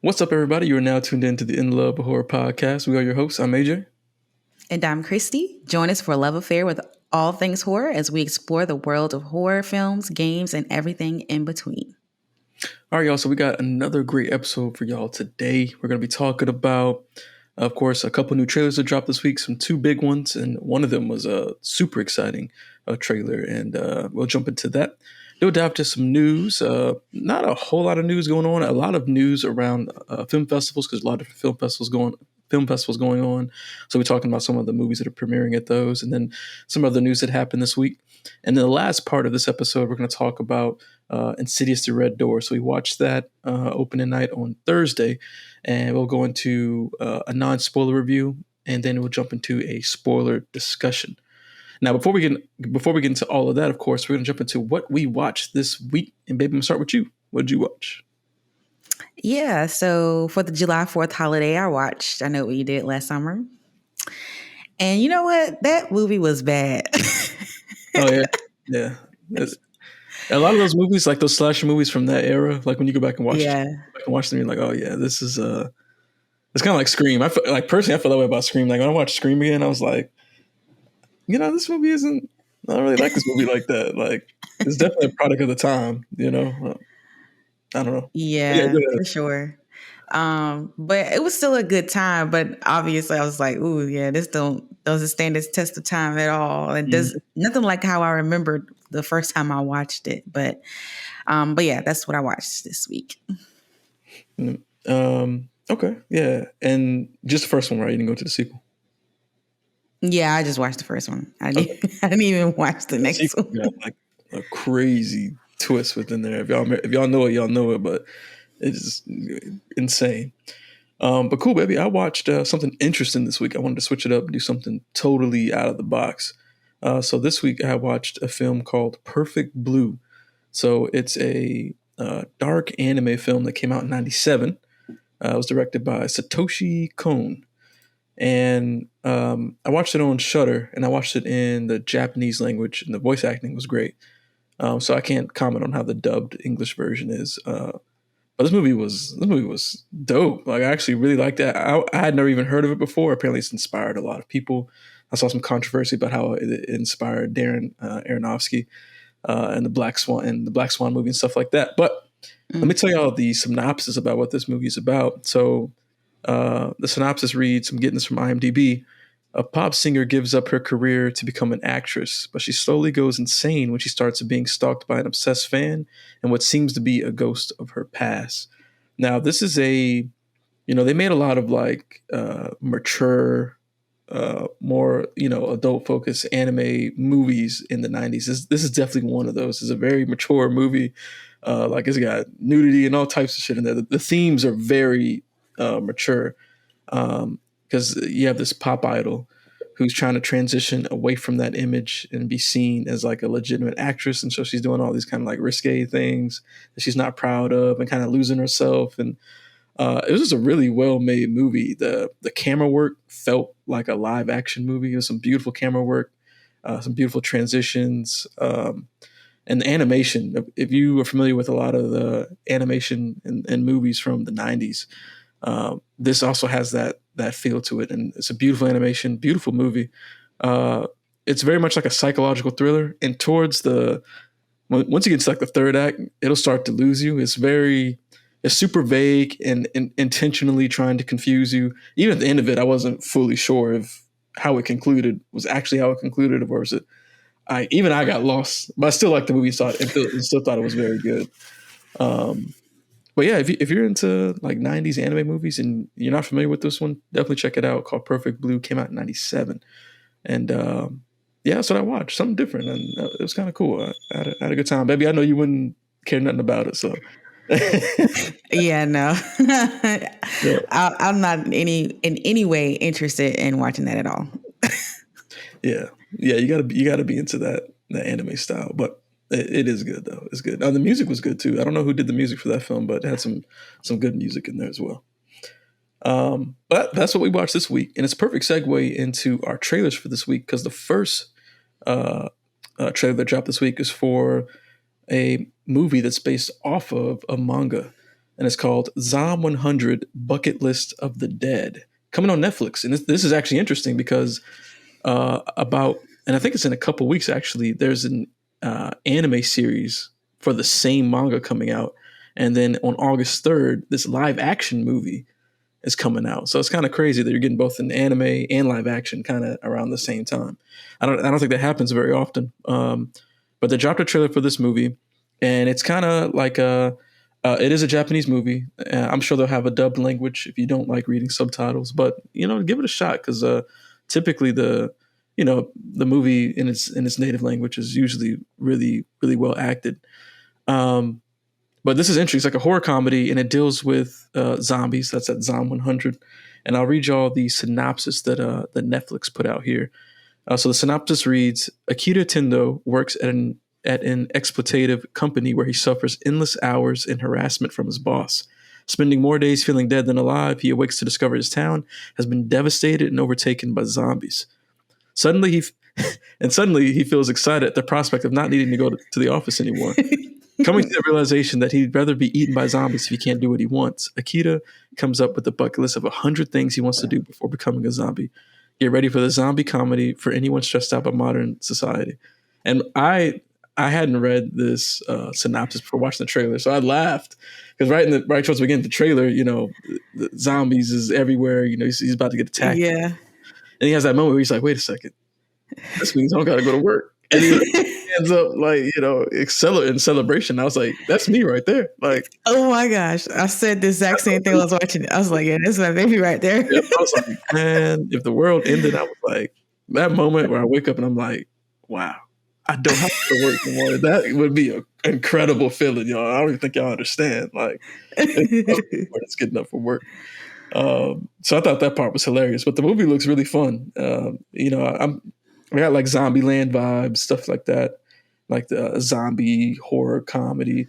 What's up, everybody? You are now tuned in to the In Love with Horror podcast. We are your hosts. I'm AJ. And I'm Kristie. Join us for a love affair with all things horror as we explore the world of horror films, games, and everything in between. All right, y'all. So we got another great episode for y'all today. We're going to be talking about, of course, a couple new trailers that dropped this week, two big ones, and one of them was a super exciting trailer, and we'll jump into that. We'll dive to some news. Not a whole lot of news going on. A lot of news around film festivals because a lot of film festivals going on. So we're talking about some of the movies that are premiering at those, and then some other news that happened this week. And then the last part of this episode, we're going to talk about Insidious: The Red Door. So we watched that opening night on Thursday, and we'll go into a non-spoiler review, and then we'll jump into a spoiler discussion. Now, before we get into all of that, of course, we're going to jump into what we watched this week. And baby, I'm going to start with you. What did you watch? Yeah, so for the July 4th holiday, I Know What You Did Last Summer. And you know what? That movie was bad. Oh, yeah. Yeah. A lot of those movies, like those slasher movies from that era, like when you go back and watch them, you're like, oh, yeah, this is, it's kind of like Scream. Personally, I feel that way about Scream. Like when I watched Scream again, I was like, this movie isn't, I don't really like this movie like that. Like, it's definitely a product of the time, I don't know. Yeah, for sure. But it was still a good time. But obviously, I was like, "Ooh, yeah, this doesn't stand this test of time at all." It does nothing like how I remembered the first time I watched it. But yeah, that's what I watched this week. Okay, yeah, and just the first one, right? You didn't go to the sequel. Yeah, I just watched the first one. I didn't even watch the next one. Got like a crazy twist within there. If y'all know it, y'all know it. But it's insane. But cool, baby. I watched something interesting this week. I wanted to switch it up and do something totally out of the box. So this week I watched a film called Perfect Blue. So it's a dark anime film that came out in '97. It was directed by Satoshi Kon. And I watched it on Shudder, and I watched it in the Japanese language, and the voice acting was great. So I can't comment on how the dubbed English version is. But this movie was dope. Like I actually really liked it. I had never even heard of it before. Apparently, it's inspired a lot of people. I saw some controversy about how it inspired Darren Aronofsky and the Black Swan movie and stuff like that. But let me tell y'all the synopsis about what this movie is about. So. The synopsis reads, I'm getting this from IMDb. A pop singer gives up her career to become an actress, but she slowly goes insane when she starts being stalked by an obsessed fan and what seems to be a ghost of her past. Now, this is they made a lot of like mature, more, adult-focused anime movies in the 90s. This is definitely one of those. It's a very mature movie. Like it's got nudity and all types of shit in there. The themes are very mature because you have this pop idol who's trying to transition away from that image and be seen as like a legitimate actress, and so she's doing all these kind of like risque things that she's not proud of and kind of losing herself. And it was just a really well made movie. The camera work felt like a live action movie. It was some beautiful camera work, some beautiful transitions, and the animation. If you are familiar with a lot of the animation and movies from the 90s, this also has that feel to it, and it's a beautiful animation, beautiful movie. It's very much like a psychological thriller, and towards once you get to like the third act, it'll start to lose you. It's super vague and intentionally trying to confuse you. Even at the end of it, I wasn't fully sure if how it concluded was actually how it concluded, or was it? I got lost, but I still liked the movie. Still thought it was very good. But yeah, if you're into like 90s anime movies and you're not familiar with this one, definitely check it out. Called Perfect Blue. Came out in '97, and yeah, that's what I watched. Something different, and it was kind of cool. I had a good time, baby. I know you wouldn't care nothing about it, so. Yeah, no, Yeah. I'm not in any way interested in watching that at all. Yeah, you gotta be into the anime style, but. It is good though. It's good. Now the music was good too. I don't know who did the music for that film, but it had some good music in there as well. But that's what we watched this week, and it's a perfect segue into our trailers for this week because the first trailer that dropped this week is for a movie that's based off of a manga. and it's called Zom 100 Bucket List of the Dead, coming on Netflix. And this is actually interesting because and I think it's in a couple weeks actually, there's an anime series for the same manga coming out. And then on August 3rd, this live action movie is coming out. So it's kind of crazy that you're getting both an anime and live action kind of around the same time. I don't think that happens very often. But they dropped a trailer for this movie, and it's kind of like it is a Japanese movie. I'm sure they'll have a dubbed language if you don't like reading subtitles, but give it a shot because typically the movie in its native language is usually really, really well acted. But this is interesting. It's like a horror comedy, and it deals with zombies. That's at Zom 100. And I'll read y'all the synopsis that Netflix put out here. So the synopsis reads: Akira Tendo works at an exploitative company where he suffers endless hours and harassment from his boss. Spending more days feeling dead than alive, he awakes to discover his town has been devastated and overtaken by zombies. Suddenly he feels excited at the prospect of not needing to go to the office anymore. Coming to the realization that he'd rather be eaten by zombies if he can't do what he wants, Akira comes up with a bucket list of 100 things he wants to do before becoming a zombie. Get ready for the zombie comedy for anyone stressed out by modern society. And I hadn't read this synopsis before watching the trailer, so I laughed because right towards the beginning of the trailer, the zombies is everywhere. He's about to get attacked. Yeah. And he has that moment where he's like, "Wait a second, this means I don't got to go to work." And he ends up in celebration. I was like, "That's me right there!" Like, oh my gosh, I said the exact same thing. I was watching it. I was like, "Yeah, this is my baby right there." Yep. I was like, "Man, if the world ended," I was like, that moment where I wake up and I'm like, "Wow, I don't have to work anymore." That would be an incredible feeling, y'all. I don't even think y'all understand. Like, it's getting up for work. So I thought that part was hilarious, but the movie looks really fun. I got like Zombieland vibes, stuff like that, like the zombie horror comedy.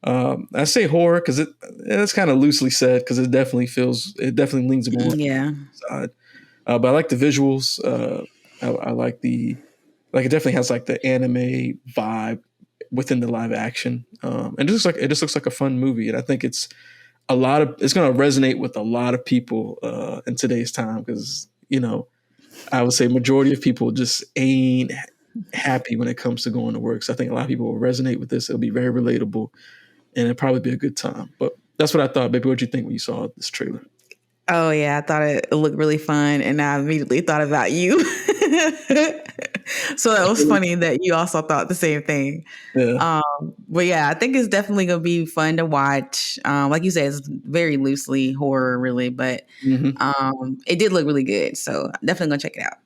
I say horror because it's kind of loosely said because it definitely leans more on the side. But I like the visuals. I like it definitely has like the anime vibe within the live action. And it just looks like a fun movie, and I think it's going to resonate with a lot of people in today's time because I would say majority of people just ain't happy when it comes to going to work. So I think a lot of people will resonate with this. It'll be very relatable, and it'll probably be a good time. But that's what I thought. Baby, what'd you think when you saw this trailer? Oh yeah, I thought it looked really fun, and I immediately thought about you. So that was funny that you also thought the same thing. Yeah. But yeah, I think it's definitely gonna be fun to watch. Like you said, it's very loosely horror, really, but it did look really good. So I'm definitely gonna check it out.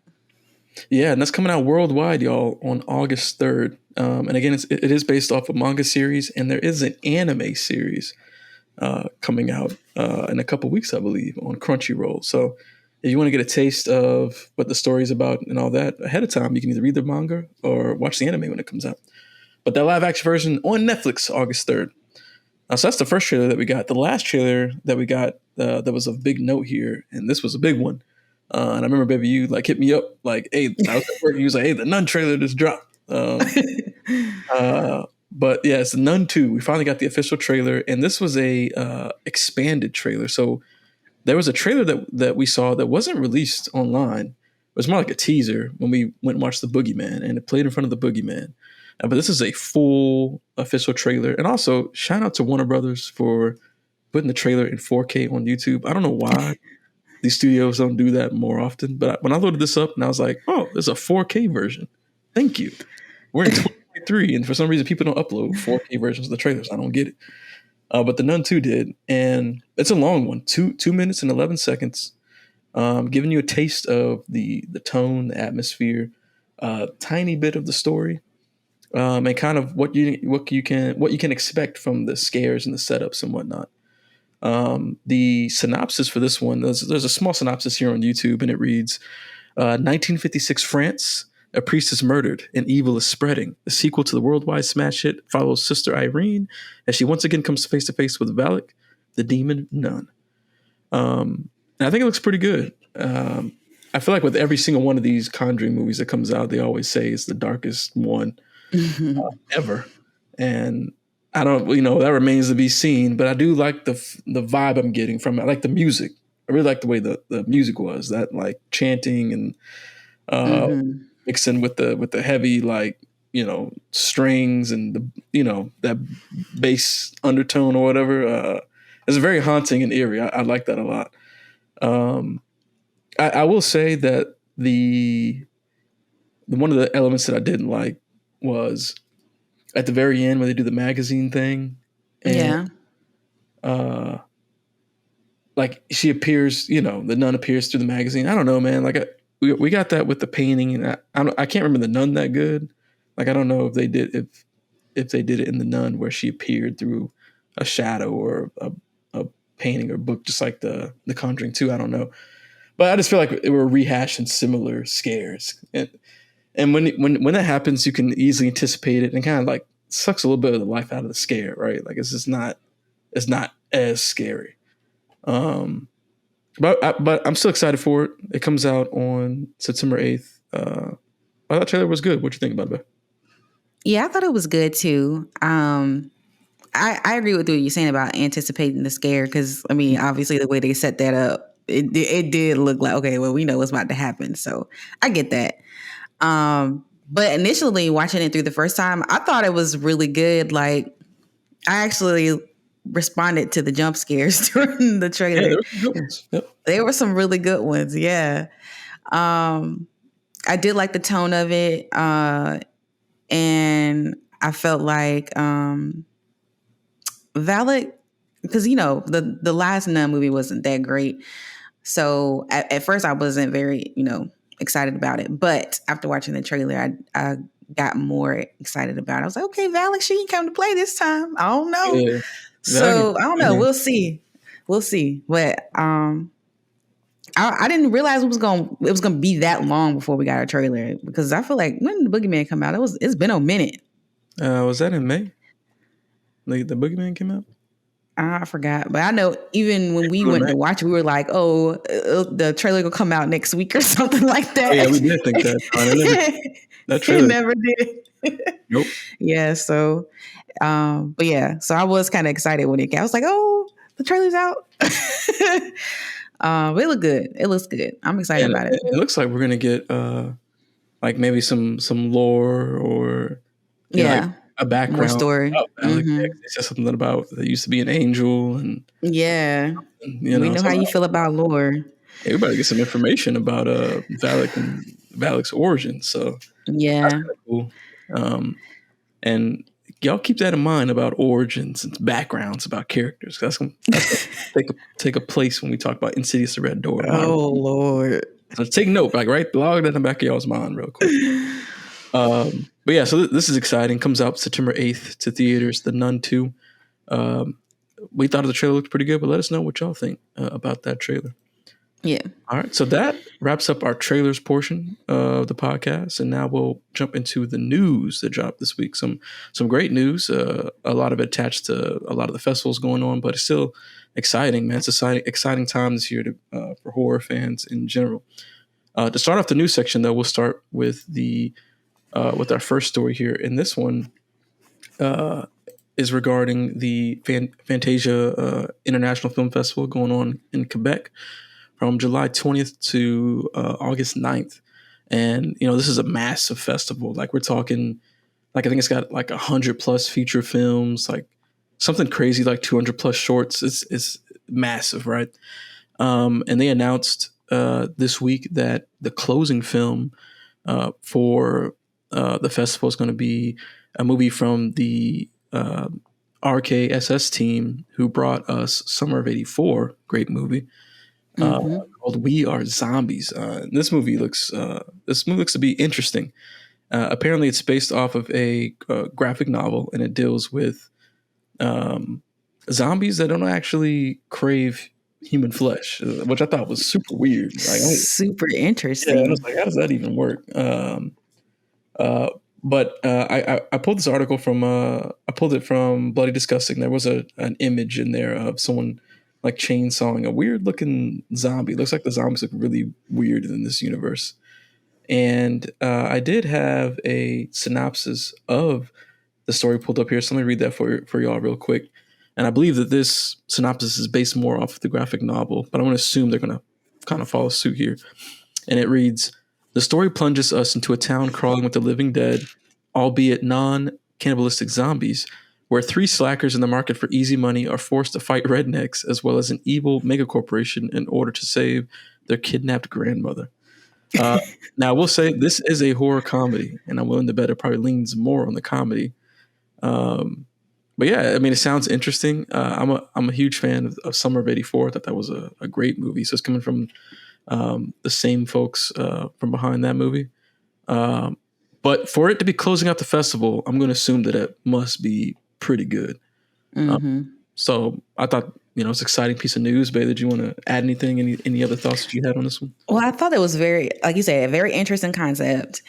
Yeah, and that's coming out worldwide, y'all, on August 3rd. And again, it is based off a manga series, and there is an anime series coming out in a couple weeks, I believe, on Crunchyroll. So if you want to get a taste of what the story's about and all that ahead of time, you can either read the manga or watch the anime when it comes out. But that live action version on Netflix, August 3rd. So that's the first trailer that we got. The last trailer that we got that was of big note here, and this was a big one. And I remember, baby, you like hit me up like, "Hey," I was at work. He was like, "Hey, the Nun trailer just dropped." But yeah, it's the Nun 2. We finally got the official trailer, and this was a expanded trailer. So there was a trailer that we saw that wasn't released online. It was more like a teaser when we went and watched The Boogeyman, and it played in front of The Boogeyman. But this is a full official trailer. And also, shout out to Warner Brothers for putting the trailer in 4K on YouTube. I don't know why these studios don't do that more often. But when I loaded this up, and I was like, "Oh, there's a 4K version. Thank you." We're in 2023, and for some reason, people don't upload 4K versions of the trailers. I don't get it. But the Nun 2 did. And it's a long one, 2 minutes and 11 seconds, giving you a taste of the tone, the atmosphere, tiny bit of the story. And kind of what you can expect from the scares and the setups and whatnot. The synopsis for this one, there's a small synopsis here on YouTube, and it reads, 1956 France, a priest is murdered and evil is spreading. The sequel to the worldwide smash hit follows Sister Irene as she once again comes face to face with Valak, the demon nun. And I think it looks pretty good. I feel like with every single one of these Conjuring movies that comes out, they always say it's the darkest one ever. And I don't, that remains to be seen. But I do like the vibe I'm getting from it. I like the music. I really like the way the music was, that like chanting and mixing with the heavy like strings and that bass undertone or whatever. It's very haunting and eerie. I like that a lot. I will say that the one of the elements that I didn't like was at the very end when they do the magazine thing, and like she appears, the nun appears through the magazine. I don't know, man. Like we got that with the painting, and I can't remember the nun that good. Like I don't know if they did if they did it in the nun where she appeared through a shadow or a painting or book, just like the Conjuring 2. I don't know, but I just feel like it were rehashing similar scares, and when that happens, you can easily anticipate it and kind of like sucks a little bit of the life out of the scare, right? Like it's just not as scary. But I'm still excited for it. It comes out on September 8th. I thought trailer was good. What you think about it? Yeah, I thought it was good too. I agree with what you're saying about anticipating the scare, because I mean, obviously the way they set that up, it did look like, okay, well, we know what's about to happen. So I get that. But initially watching it through the first time, I thought it was really good. Like I actually responded to the jump scares during the trailer. Yeah, there were some good ones. Yep. There were some really good ones. Yeah. I did like the tone of it. And I felt like Valak, because the last Nun movie wasn't that great. So at first I wasn't very, excited about it. But after watching the trailer, I got more excited about it. I was like, okay, Valak, she can come to play this time. I don't know. Yeah. So I don't know. We'll see. But I didn't realize it was gonna be that long before we got our trailer, because I feel like when the Boogeyman come out, it's been a minute. Was that in May? Like the Boogeyman came out? I forgot, but I know even when we went to watch it, we were like, "Oh, the trailer will come out next week or something like that." Oh, yeah, we did think that. That trailer never did. Nope. Yeah. So, but yeah, so I was kind of excited when it came. I was like, "Oh, the trailer's out." But it looked good. It looks good. I'm excited about it. It looks like we're gonna get like maybe some lore or like a background, more story. They said something about they used to be an angel, and we know how you feel about lore. Everybody get some information about Valak and Valak's origin. So that's kind of cool. And y'all keep that in mind about origins and backgrounds about characters. That's gonna take a place when we talk about Insidious: The Red Door. Oh Lord! So take note, like log that in the back of y'all's mind real quick. But yeah, so this is exciting. Comes out September 8th to theaters. The Nun 2. We thought the trailer looked pretty good, but let us know what y'all think about that trailer. Yeah. All right. So that wraps up our trailers portion of the podcast. And now we'll jump into the news that dropped this week. Some great news. A lot of it attached to a lot of the festivals going on, but it's still exciting, man. It's exciting time this year for horror fans in general. To start off the news section, though, we'll start with with our first story here. And this one is regarding the Fantasia International Film Festival going on in Quebec from July 20th to August 9th. And, this is a massive festival. Like we're talking, like I think it's got like 100+ feature films, like something crazy, like 200+ shorts. It's massive, right? And they announced this week that the closing film for the festival is going to be a movie from the RKSS team who brought us Summer of '84, great movie, called We Are Zombies. This movie looks to be interesting. Apparently, it's based off of a graphic novel, and it deals with zombies that don't actually crave human flesh, which I thought was super weird. Like, super interesting. Yeah, I was like, how does that even work? But I pulled this article from I pulled it from Bloody Disgusting. There was an image in there of someone like chainsawing a weird looking zombie. It looks like the zombies look really weird in this universe. And I did have a synopsis of the story pulled up here, so let me read that for y'all real quick. And I believe that this synopsis is based more off of the graphic novel, but I'm going to assume they're going to kind of follow suit here. And it reads, the story plunges us into a town crawling with the living dead, albeit non-cannibalistic zombies, where three slackers in the market for easy money are forced to fight rednecks as well as an evil megacorporation in order to save their kidnapped grandmother. Now, I will say this is a horror comedy, and I'm willing to bet it probably leans more on the comedy. But yeah, I mean, it sounds interesting. I'm a huge fan of Summer of '84. I thought that was a great movie. So it's coming from the same folks from behind that movie. But for it to be closing out the festival, I'm going to assume that it must be pretty good. So I thought, it's an exciting piece of news. Babe, did you want to add anything? Any other thoughts that you had on this one? Well, I thought it was very, like you said, a very interesting concept.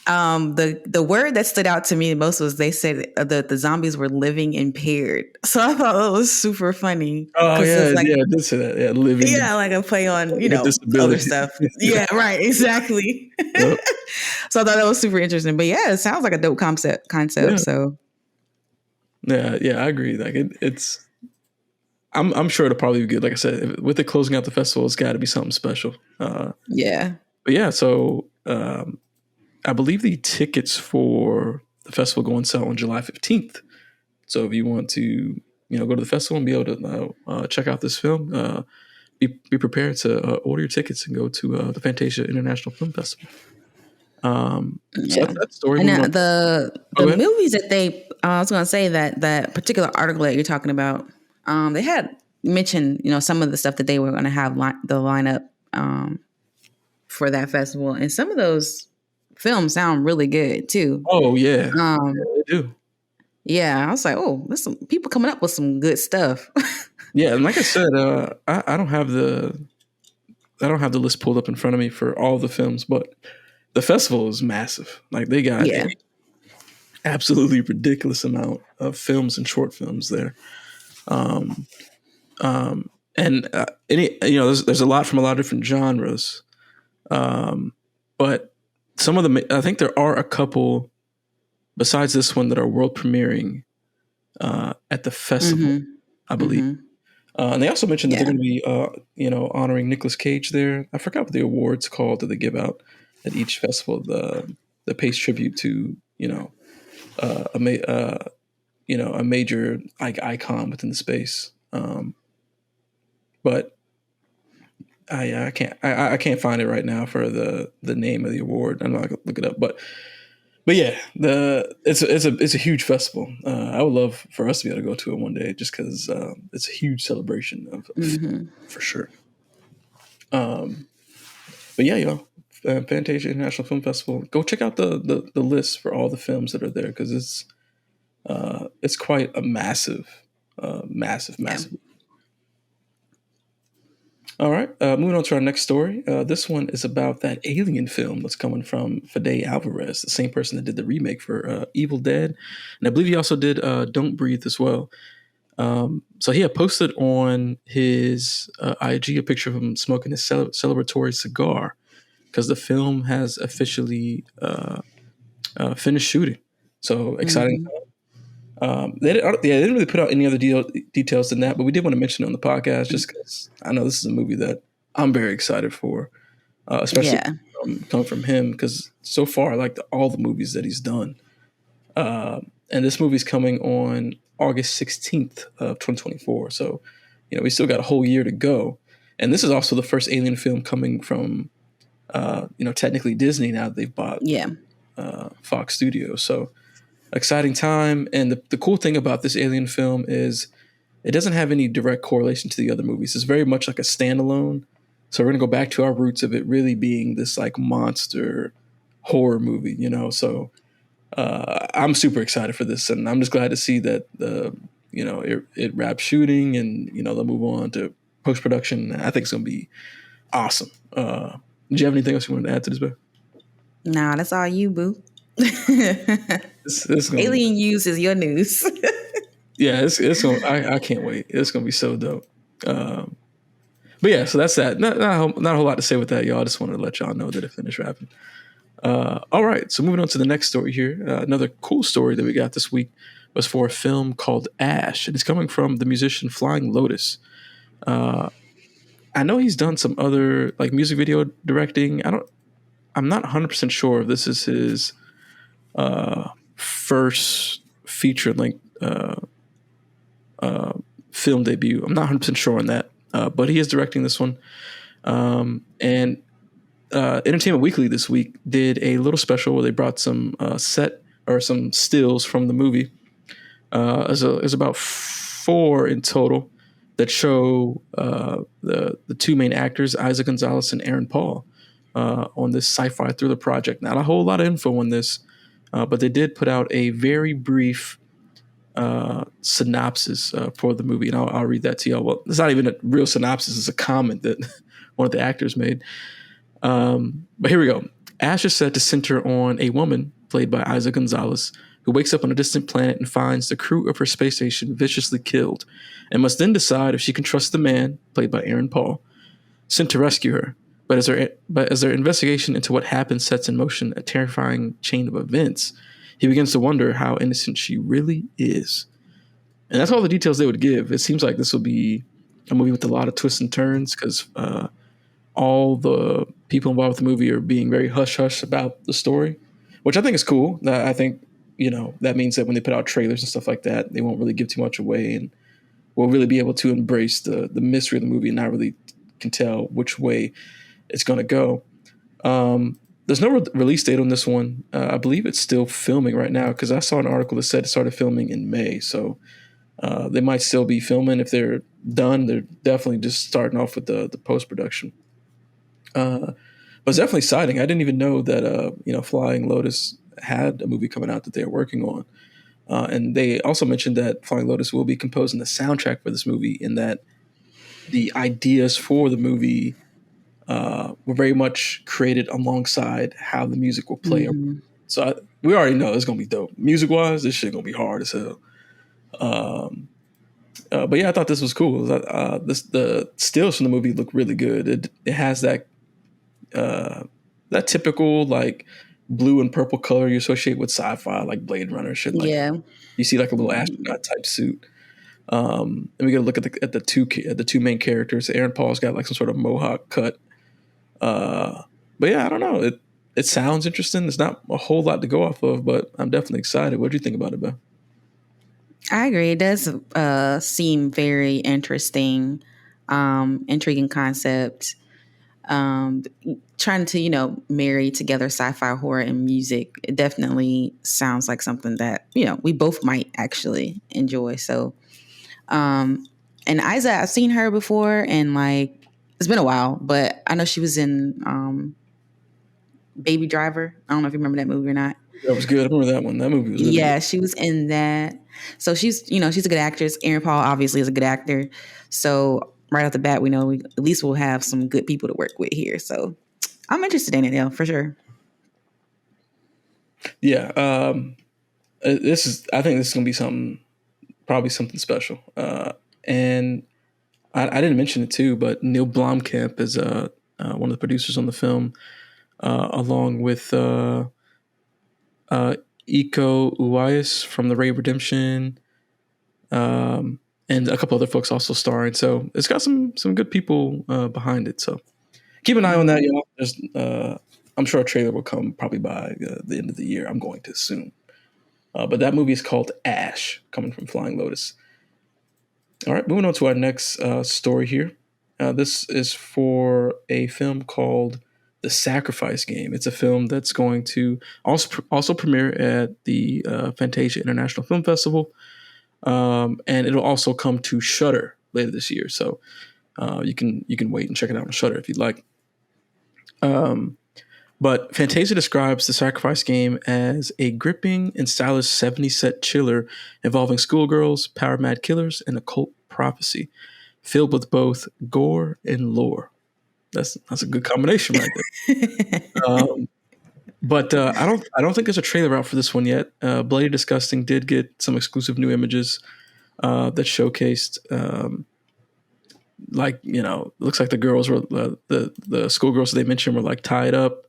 The word that stood out to me the most was they said that the zombies were living impaired. So I thought that was super funny. Oh yeah, I did say that. Yeah, living. Yeah, like a play on other stuff. Yeah, right, exactly. Yep. So I thought that was super interesting. But yeah, it sounds like a dope concept. Yeah. So yeah, I agree. Like it's. I'm sure it'll probably be good. Like I said, with it closing out the festival, it's got to be something special. Yeah. But yeah, so. I believe the tickets for the festival go on sale on July 15th. So if you want to, go to the festival and be able to check out this film, be prepared to order your tickets and go to the Fantasia International Film Festival. So that's that story. And now the movies that I was going to say that particular article that you're talking about, they had mentioned, some of the stuff that they were going to have the lineup for that festival, and some of those films sound really good too. Oh yeah, they do. Yeah, I was like, oh, there's some people coming up with some good stuff. Yeah, and like I said, I don't have the list pulled up in front of me for all the films, but the festival is massive. Like they got an absolutely ridiculous amount of films and short films there. And there's a lot from a lot of different genres, but some of them, I think there are a couple besides this one that are world premiering at the festival, I believe. And they also mentioned that they're going to be, honoring Nicolas Cage there. I forgot what the award's called that they give out at each festival. The pays tribute to a major icon within the space. But I can't find it right now for the name of the award. I'm not gonna look it up, but yeah, it's a huge festival. I would love for us to be able to go to it one day, just because it's a huge celebration of for sure. But yeah, y'all, Fantasia International Film Festival. Go check out the list for all the films that are there, because it's quite a massive. All right, moving on to our next story. This one is about that Alien film that's coming from Fede Alvarez, the same person that did the remake for Evil Dead. And I believe he also did Don't Breathe as well. So he had posted on his IG a picture of him smoking his celebratory cigar, because the film has officially finished shooting. So exciting. They didn't really put out any other details than that, but we did want to mention it on the podcast just because I know this is a movie that I'm very excited for, especially coming from him, because so far I like all the movies that he's done. And this movie's coming on August 16th of 2024. So, we still got a whole year to go. And this is also the first Alien film coming from, technically Disney now that they've bought Fox Studios. So, exciting time. And the cool thing about this Alien film is it doesn't have any direct correlation to the other movies. It's very much like a standalone. So we're going to go back to our roots of it really being this like monster horror movie, So I'm super excited for this, and I'm just glad to see that it wraps shooting, and they'll move on to post-production. I think it's going to be awesome. Do you have anything else you wanted to add to this, Beth? Nah, that's all you, boo. This Alien Use is your news. Yeah, it's gonna, I can't wait. It's gonna be so dope. But yeah, so that's that. Not a whole lot to say with that, y'all. I just wanted to let y'all know that it finished wrapping. All right, so moving on to the next story here. Another cool story that we got this week was for a film called Ash. It is coming from the musician Flying Lotus. I know he's done some other like music video directing. I'm not 100% sure if this is his first feature length film debut. I'm not 100% sure on that, but he is directing this one. And Entertainment Weekly this week did a little special where they brought some set or some stills from the movie. There's about 4 in total that show the two main actors, Isaac Gonzalez and Aaron Paul, on this sci-fi thriller project. Not a whole lot of info on this, but they did put out a very brief synopsis for the movie, and I'll read that to y'all. Well, it's not even a real synopsis; it's a comment that one of the actors made. But here we go. Ash is set to center on a woman played by Isaac Gonzalez who wakes up on a distant planet and finds the crew of her space station viciously killed, and must then decide if she can trust the man played by Aaron Paul sent to rescue her. But as their investigation into what happened sets in motion a terrifying chain of events, he begins to wonder how innocent she really is. And that's all the details they would give. It seems like this will be a movie with a lot of twists and turns because all the people involved with the movie are being very hush-hush about the story, which I think is cool. I think, that means that when they put out trailers and stuff like that, they won't really give too much away and we'll really be able to embrace the mystery of the movie and not really can tell which way it's going to go. There's no release date on this one. I believe it's still filming right now because I saw an article that said it started filming in May. So they might still be filming. If they're done, they're definitely just starting off with the post-production. But it's definitely exciting. I didn't even know that, Flying Lotus had a movie coming out that they're working on. And they also mentioned that Flying Lotus will be composing the soundtrack for this movie and that the ideas for the movie were very much created alongside how the music will play. Mm-hmm. So we already know it's going to be dope. Music-wise, this shit going to be hard as hell. But yeah, I thought this was cool. The stills from the movie look really good. It has that typical like blue and purple color you associate with sci-fi, like Blade Runner shit. Like you see like a little astronaut type suit. And we get a look at the two main characters. Aaron Paul's got like some sort of mohawk cut. But yeah, I don't know. It sounds interesting. There's not a whole lot to go off of, but I'm definitely excited. What do you think about it, Ben? I agree. It does seem very interesting, intriguing concept. Trying to, marry together sci-fi, horror, and music. It definitely sounds like something that, we both might actually enjoy. So, and Isa, I've seen her before and like, it's been a while, but I know she was in Baby Driver. I don't know if you remember that movie or not. That was good. I remember that one. That movie was really good. She was in that. So she's a good actress. Aaron Paul obviously is a good actor. So right off the bat, we know at least we'll have some good people to work with here. So I'm interested in it, though, for sure. Yeah. I think this is going to be probably something special. And I didn't mention it too, but Neil Blomkamp is one of the producers on the film, along with Iko Uwais from The Ray Redemption, and a couple other folks also starring. So it's got some good people behind it. So keep an eye on that, y'all. There's, I'm sure a trailer will come probably by the end of the year. I'm going to assume. But that movie is called Ash, coming from Flying Lotus. All right, moving on to our next story here. This is for a film called The Sacrifice Game. It's a film that's going to also premiere at the Fantasia International Film Festival, and it'll also come to Shudder later this year. So you can wait and check it out on Shudder if you'd like. But Fantasia describes The Sacrifice Game as a gripping and stylish 70s set chiller involving schoolgirls, power-mad killers, and occult prophecy, filled with both gore and lore. That's a good combination right there. But I don't think there's a trailer out for this one yet. Bloody Disgusting did get some exclusive new images that showcased, looks like the girls were the schoolgirls they mentioned were like tied up.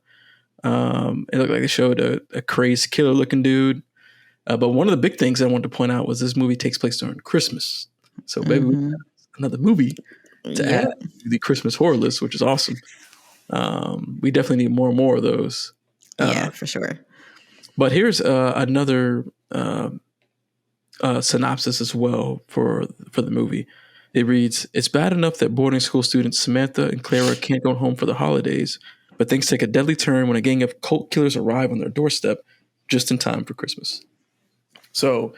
It looked like they showed a crazed killer looking dude. But one of the big things I wanted to point out was this movie takes place during Christmas. So maybe we have another movie to add to the Christmas horror list, which is awesome. We definitely need more and more of those. Yeah, for sure. But here's another synopsis as well for the movie. It reads, "It's bad enough that boarding school students Samantha and Clara can't go home for the holidays, but things take a deadly turn when a gang of cult killers arrive on their doorstep just in time for Christmas." So,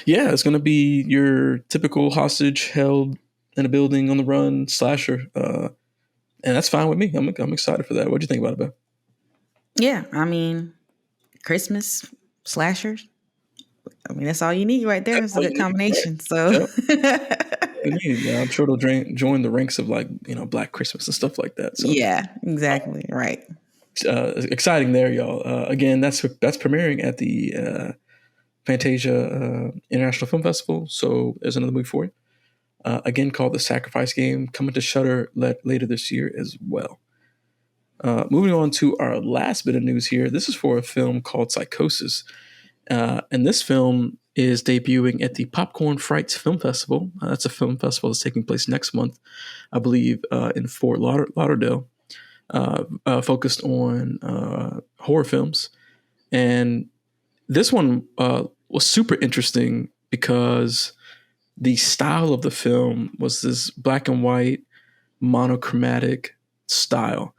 yeah, it's going to be your typical hostage held in a building on the run slasher. And that's fine with me. I'm excited for that. What do you think about it, Beth? Yeah, I mean, Christmas slashers. I mean, that's all you need right there. It's a good combination. Right. So, I'm sure they'll join the ranks of Black Christmas and stuff like that. So yeah, exactly right. Exciting there, y'all. Again, that's premiering at the Fantasia International Film Festival. So there's another movie for you. Again, called The Sacrifice Game, coming to Shudder later this year as well. Moving on to our last bit of news here. This is for a film called Psychosis. And this film is debuting at the Popcorn Frights Film Festival. That's a film festival that's taking place next month, I believe, in Fort Lauderdale, focused on horror films. And this one was super interesting because the style of the film was this black and white, monochromatic style.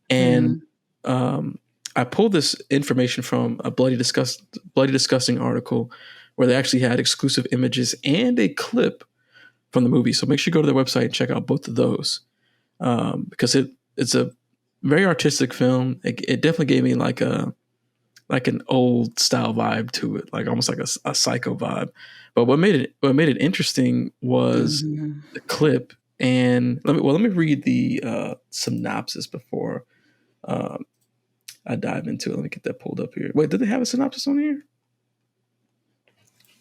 And I pulled this information from a Bloody Disgusting article where they actually had exclusive images and a clip from the movie. So make sure you go to their website and check out both of those because it's a very artistic film. It definitely gave me like an old style vibe to it, like almost like a Psycho vibe. But what made it interesting was the clip. And let me read the synopsis before I dive into it. Let me get that pulled up here. Wait, did they have a synopsis on here?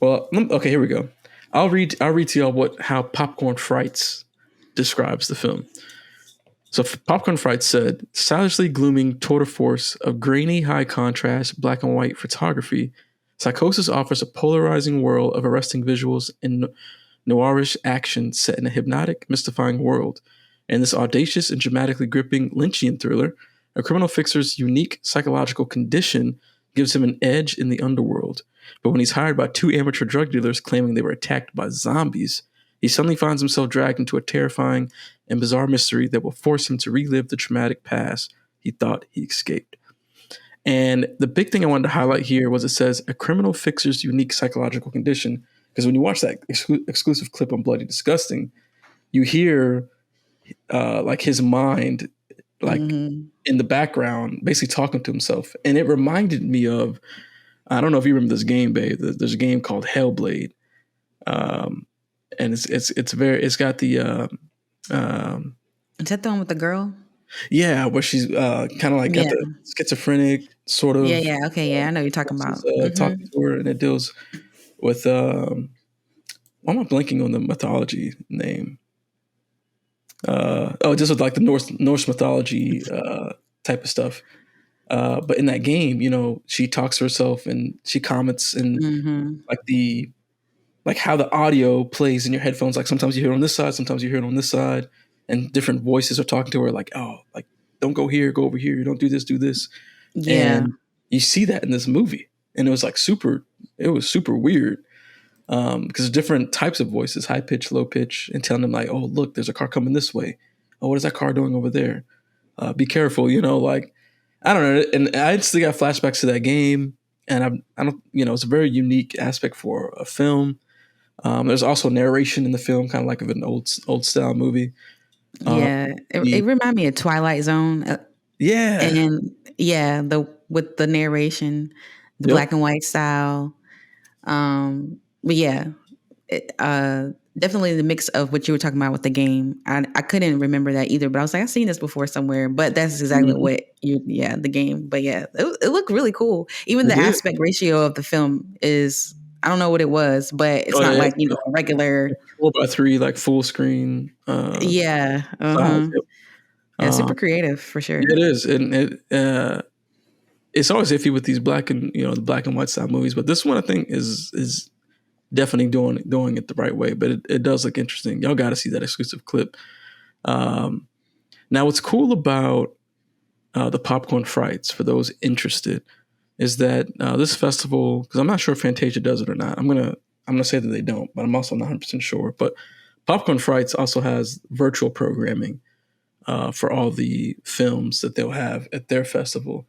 Well, okay, here we go. I'll read to y'all how Popcorn Frights describes the film. So Popcorn Frights said, stylishly glooming tour de force of grainy, high contrast, black and white photography, Psychosis offers a polarizing world of arresting visuals and noirish action set in a hypnotic, mystifying world. In this audacious and dramatically gripping Lynchian thriller, a criminal fixer's unique psychological condition gives him an edge in the underworld. But when he's hired by two amateur drug dealers claiming they were attacked by zombies, he suddenly finds himself dragged into a terrifying and bizarre mystery that will force him to relive the traumatic past he thought he escaped. And the big thing I wanted to highlight here was it says a criminal fixer's unique psychological condition. Because when you watch that exclusive clip on Bloody Disgusting, you hear like his mind in the background basically talking to himself. And it reminded me of, I don't know if you remember this game, babe. There's a game called Hellblade. And it's got the is that the one with the girl? Yeah, where she's kind of like got the schizophrenic sort of. Yeah. Okay, yeah, I know you're talking about. Talking to her, and it deals with why am I blanking on the mythology name? Just with like the Norse mythology type of stuff. But in that game, she talks to herself and she comments and like how the audio plays in your headphones. Like sometimes you hear it on this side, sometimes you hear it on this side, and different voices are talking to her like, oh, like don't go here, go over here. You don't do this, do this. Yeah. And you see that in this movie. And it was like super weird. Because different types of voices, high pitch, low pitch, and telling them like, oh, look, there's a car coming this way. Oh, what is that car doing over there? Be careful, like, I don't know. And I instantly got flashbacks to that game. And I don't, it's a very unique aspect for a film. There's also narration in the film, kind of like of an old style movie. It reminded me of Twilight Zone. And with the narration, the black and white style. But yeah, definitely the mix of what you were talking about with the game. I couldn't remember that either, but I was like, I've seen this before somewhere, but that's exactly what the game. But yeah, it looked really cool. Even the aspect ratio of the film is, I don't know what it was, but it's not like, a regular 4:3, like full screen. Super creative for sure. It is. And it's always iffy with these the black and white style movies, but this one I think is definitely doing it the right way. But it does look interesting. Y'all got to see that exclusive clip. Now, what's cool about the Popcorn Frights, for those interested, is that this festival, because I'm not sure if Fantasia does it or not. I'm gonna say that they don't, but I'm also not 100% sure. But Popcorn Frights also has virtual programming for all the films that they'll have at their festival.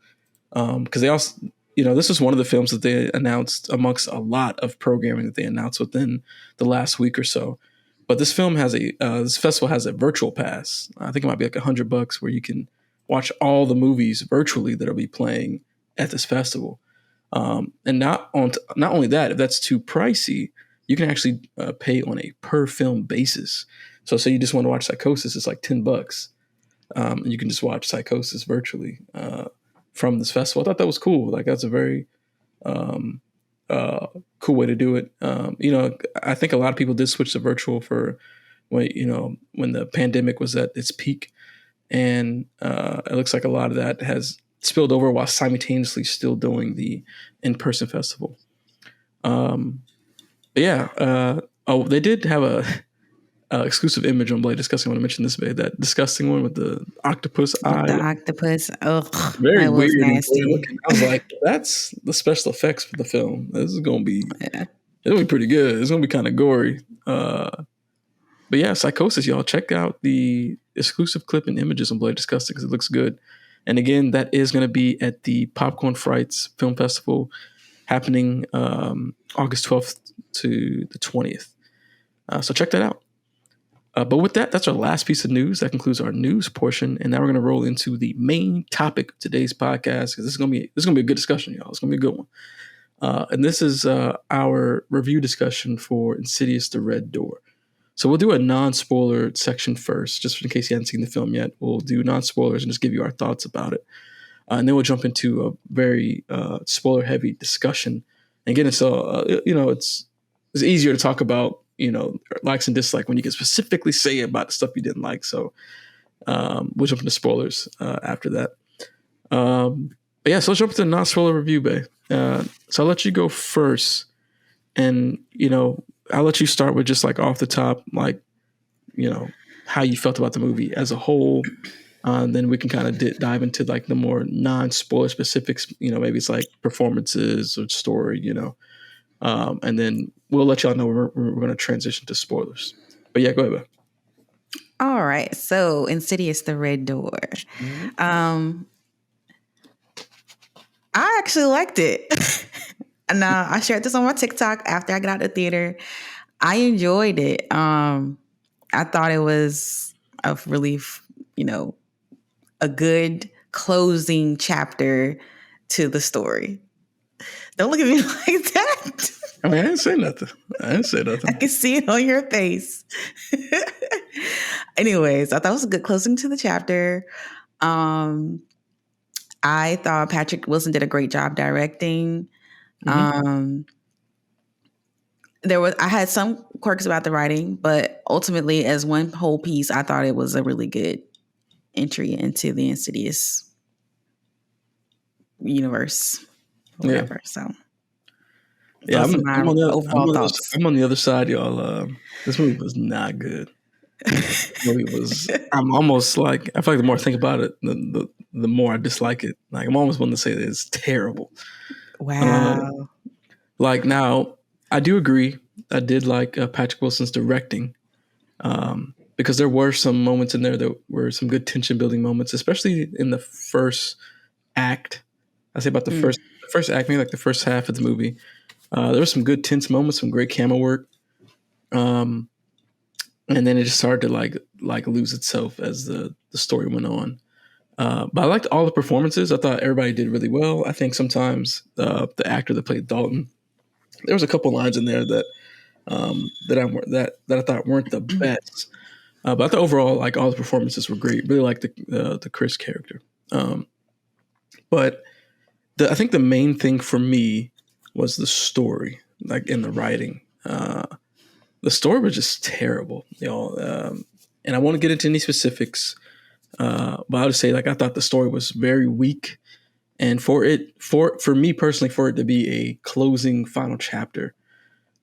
Because they also, this is one of the films that they announced amongst a lot of programming that they announced within the last week or so. But this film has this festival has a virtual pass. I think it might be like $100 where you can watch all the movies virtually that'll be playing at this festival. And not only that, if that's too pricey, you can actually pay on a per film basis. So say you just want to watch Psychosis, it's like $10. And you can just watch Psychosis virtually from this festival. I thought that was cool. Like that's a very cool way to do it. I think a lot of people did switch to virtual for when the pandemic was at its peak, and it looks like a lot of that has spilled over while simultaneously still doing the in-person festival. They did have a exclusive image on Blade Disgusting. I want to mention this, babe, that disgusting one with the octopus eye. The octopus, ugh, very that was weird nasty. and looking. I was like, that's the special effects for the film. This is gonna be, it'll be pretty good. It's gonna be kind of gory. But yeah, Psychosis, y'all check out the exclusive clip and images on Blade Disgusting because it looks good. And again, that is going to be at the Popcorn Frights Film Festival happening August 12th to the 20th. So check that out. But with that, that's our last piece of news. That concludes our news portion. And now we're going to roll into the main topic of today's podcast because this is going to be a good discussion, y'all. It's going to be a good one. And this is our review discussion for Insidious: The Red Door. So we'll do a non-spoiler section first, just in case you haven't seen the film yet. We'll do non-spoilers and just give you our thoughts about it. And then we'll jump into a very spoiler-heavy discussion. And again, it's easier to talk about, likes and dislikes when you can specifically say about the stuff you didn't like. So we'll jump into spoilers after that. So let's jump into the non-spoiler review, babe. So I'll let you go first. And, I'll let you start with just like off the top, like, how you felt about the movie as a whole. Then we can kind of dive into like the more non-spoiler specifics, maybe it's like performances or story, and then we'll let y'all know we're going to transition to spoilers. But yeah, go ahead. All right. So Insidious: The Red Door. I actually liked it. And I shared this on my TikTok after I got out of the theater. I enjoyed it. I thought it was a relief, a good closing chapter to the story. Don't look at me like that. I mean, I didn't say nothing. I can see it on your face. Anyways, I thought it was a good closing to the chapter. I thought Patrick Wilson did a great job directing. Mm-hmm. I had some quirks about the writing, but ultimately, as one whole piece, I thought it was a really good entry into the Insidious universe. Whatever. Yeah. So, I'm on the other side, y'all. This movie was not good. I'm almost like, I feel like the more I think about it, the more I dislike it. Like I'm almost wanting to say that it's terrible. Wow. Now, I do agree. I did like Patrick Wilson's directing because there were some moments in there that were some good tension building moments, especially in the first act. I say about the first act, maybe like the first half of the movie. There were some good tense moments, some great camera work. And then it just started to like lose itself as the story went on. But I liked all the performances. I thought everybody did really well. I think sometimes the actor that played Dalton, there was a couple lines in there that I thought weren't the best. But I thought overall, like all the performances were great. Really liked the Chris character. But I think the main thing for me was the story, like in the writing. The story was just terrible, and I won't get into any specifics. But I would say, like, I thought the story was very weak And for me personally, for it to be a closing final chapter,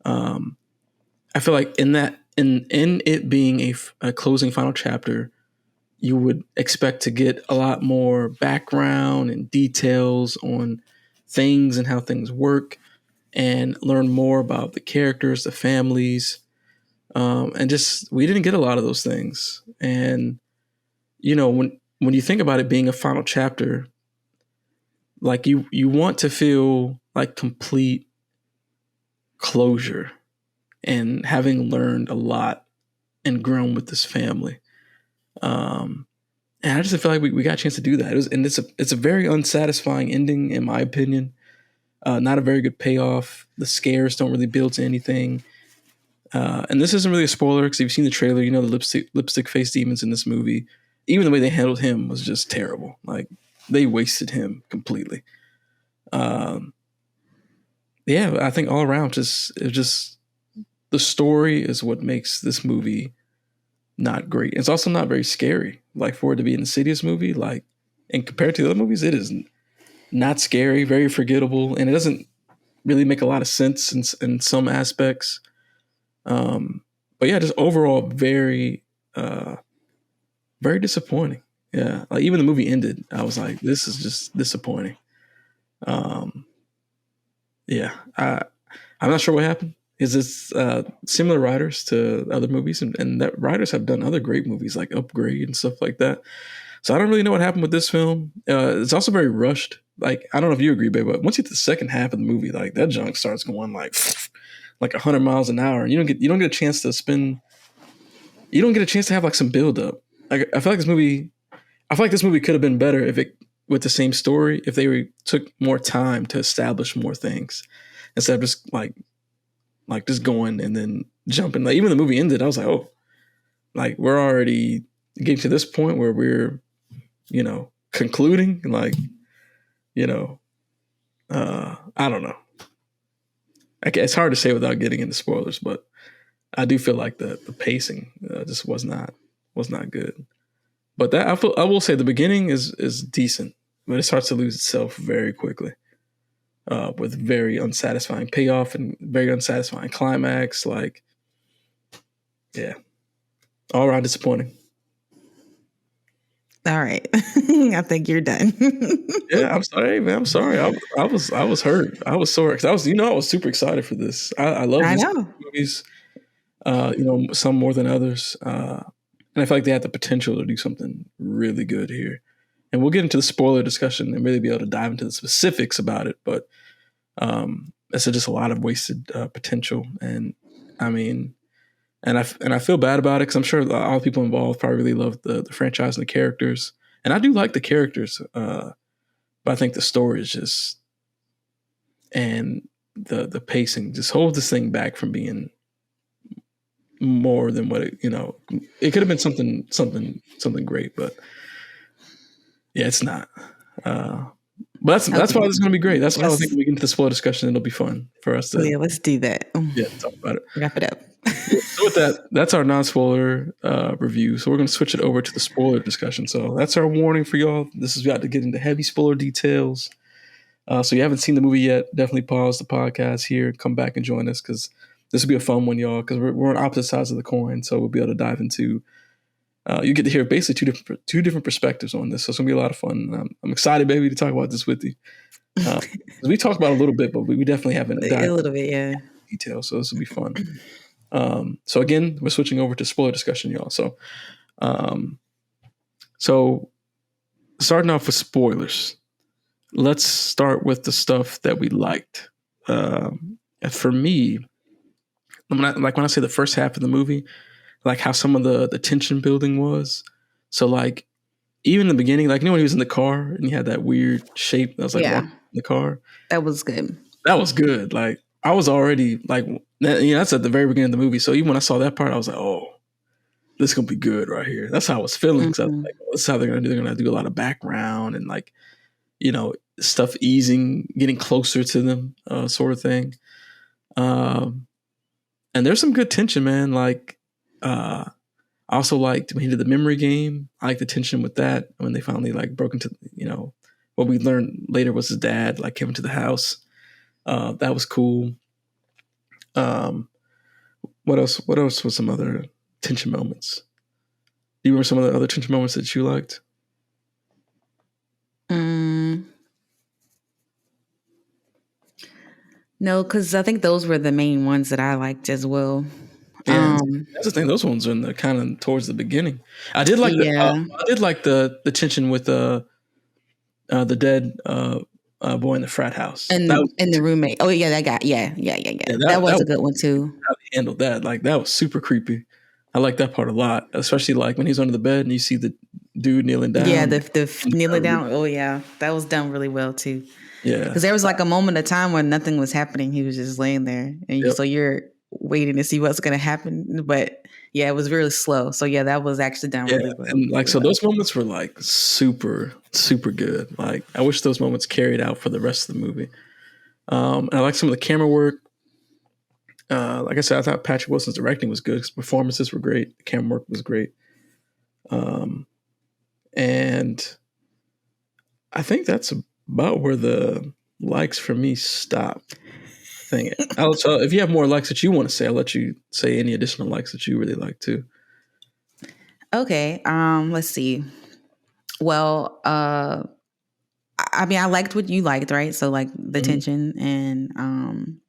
I feel like in it being a closing final chapter, you would expect to get a lot more background and details on things and how things work, and learn more about the characters, the families, and just we didn't get a lot of those things. And when you think about it being a final chapter, like you want to feel like complete closure and having learned a lot and grown with this family. And I just feel like we got a chance to do that. It's a very unsatisfying ending, in my opinion. Not a very good payoff. The scares don't really build to anything. And this isn't really a spoiler because if you've seen the trailer, you know the lipstick face demons in this movie. Even the way they handled him was just terrible. Like they wasted him completely. Yeah, I think all around just the story is what makes this movie not great. It's also not very scary. Like for it to be an Insidious movie, like and compared to the other movies, it is not scary, very forgettable, and it doesn't really make a lot of sense in some aspects. But yeah, just overall very very disappointing. Yeah, like even the movie ended, I was like, this is just disappointing. Yeah, I'm not sure what happened. Is this similar writers to other movies, and that writers have done other great movies like Upgrade and stuff like that. So I don't really know what happened with this film. It's also very rushed. Like I don't know if you agree, babe, but once you get to the second half of the movie, like that junk starts going like 100 miles an hour, and you don't get a chance to spend. You don't get a chance to have like some build up. Like I feel like this movie could have been better if it with the same story if they took more time to establish more things instead of just like just going and then jumping. Like even the movie ended, I was like, oh, like we're already getting to this point where we're, concluding. Like, I don't know. It's hard to say without getting into spoilers, but I do feel like the pacing just was not good. But that I will say the beginning is decent, but it starts to lose itself very quickly. With very unsatisfying payoff and very unsatisfying climax. Like, yeah, all around disappointing. All right, I think you're done. Yeah, I'm sorry, man. I'm sorry. I was hurt. I was sore because I was super excited for this. I love these movies. Some more than others, and I feel like they had the potential to do something really good here. And we'll get into the spoiler discussion and really be able to dive into the specifics about it, but. It's just a lot of wasted potential, and I mean, and I feel bad about it because I'm sure all the people involved probably really love the franchise and the characters, and I do like the characters, but I think the story is just and the pacing just holds this thing back from being more than what it could have been something great, but yeah, it's not. But that's why this is going to be great. That's why I think we get into the spoiler discussion. It'll be fun for us to. Yeah, let's do that. Yeah, talk about it. Wrap it up. So with that's our non-spoiler review. So we're going to switch it over to the spoiler discussion. So that's our warning for y'all. This is about to get into heavy spoiler details. So you haven't seen the movie yet, definitely pause the podcast here. Come back and join us because this will be a fun one, y'all, because we're on opposite sides of the coin. So we'll be able to dive into you get to hear basically two different perspectives on this. So it's going to be a lot of fun. I'm excited, baby, to talk about this with you. We talked about it a little bit, but we definitely haven't a little bit, yeah. Detail. So this will be fun. So again, we're switching over to spoiler discussion, y'all. So starting off with spoilers, let's start with the stuff that we liked. For me, when I say the first half of the movie, like how some of the tension building was. So like even in the beginning, like when he was in the car and he had that weird shape that was like walking in the car. That was good. That was good. Like I was already like that's at the very beginning of the movie. So even when I saw that part, I was like, oh, this is gonna be good right here. That's how I was feeling. So I was like, oh, this is how they're gonna do. They're gonna do a lot of background and like, stuff easing, getting closer to them, sort of thing. And there's some good tension, man. Like I also liked when he did the memory game. I like the tension with that when they finally like broke into, what we learned later was his dad, like came into the house. That was cool. What else? What else was some other tension moments? Do you remember some of the other tension moments that you liked? No, because I think those were the main ones that I liked as well. Yeah, that's the thing. Those ones are in the kind of towards the beginning. I did like the tension with the dead boy in the frat house and the roommate. Oh yeah, that guy. Yeah. That was a good one too. How they handled that, like that was super creepy. I like that part a lot, especially like when he's under the bed and you see the dude kneeling down. Yeah, the kneeling down. Oh yeah, that was done really well too. Yeah, because there was like a moment of time when nothing was happening. He was just laying there, and so you're waiting to see what's going to happen. But yeah, it was really slow. So yeah, that was actually done really well. And like so, those moments were like super good. Like I wish those moments carried out for the rest of the movie. And I like some of the camera work. Like I said, I thought Patrick Wilson's directing was good. His performances were great. The camera work was great. And I think that's about where the likes for me stop. If you have more likes that you want to say, I'll let you say any additional likes that you really like too. Okay. Let's see. Well, I mean, I liked what you liked, right? So like the tension, and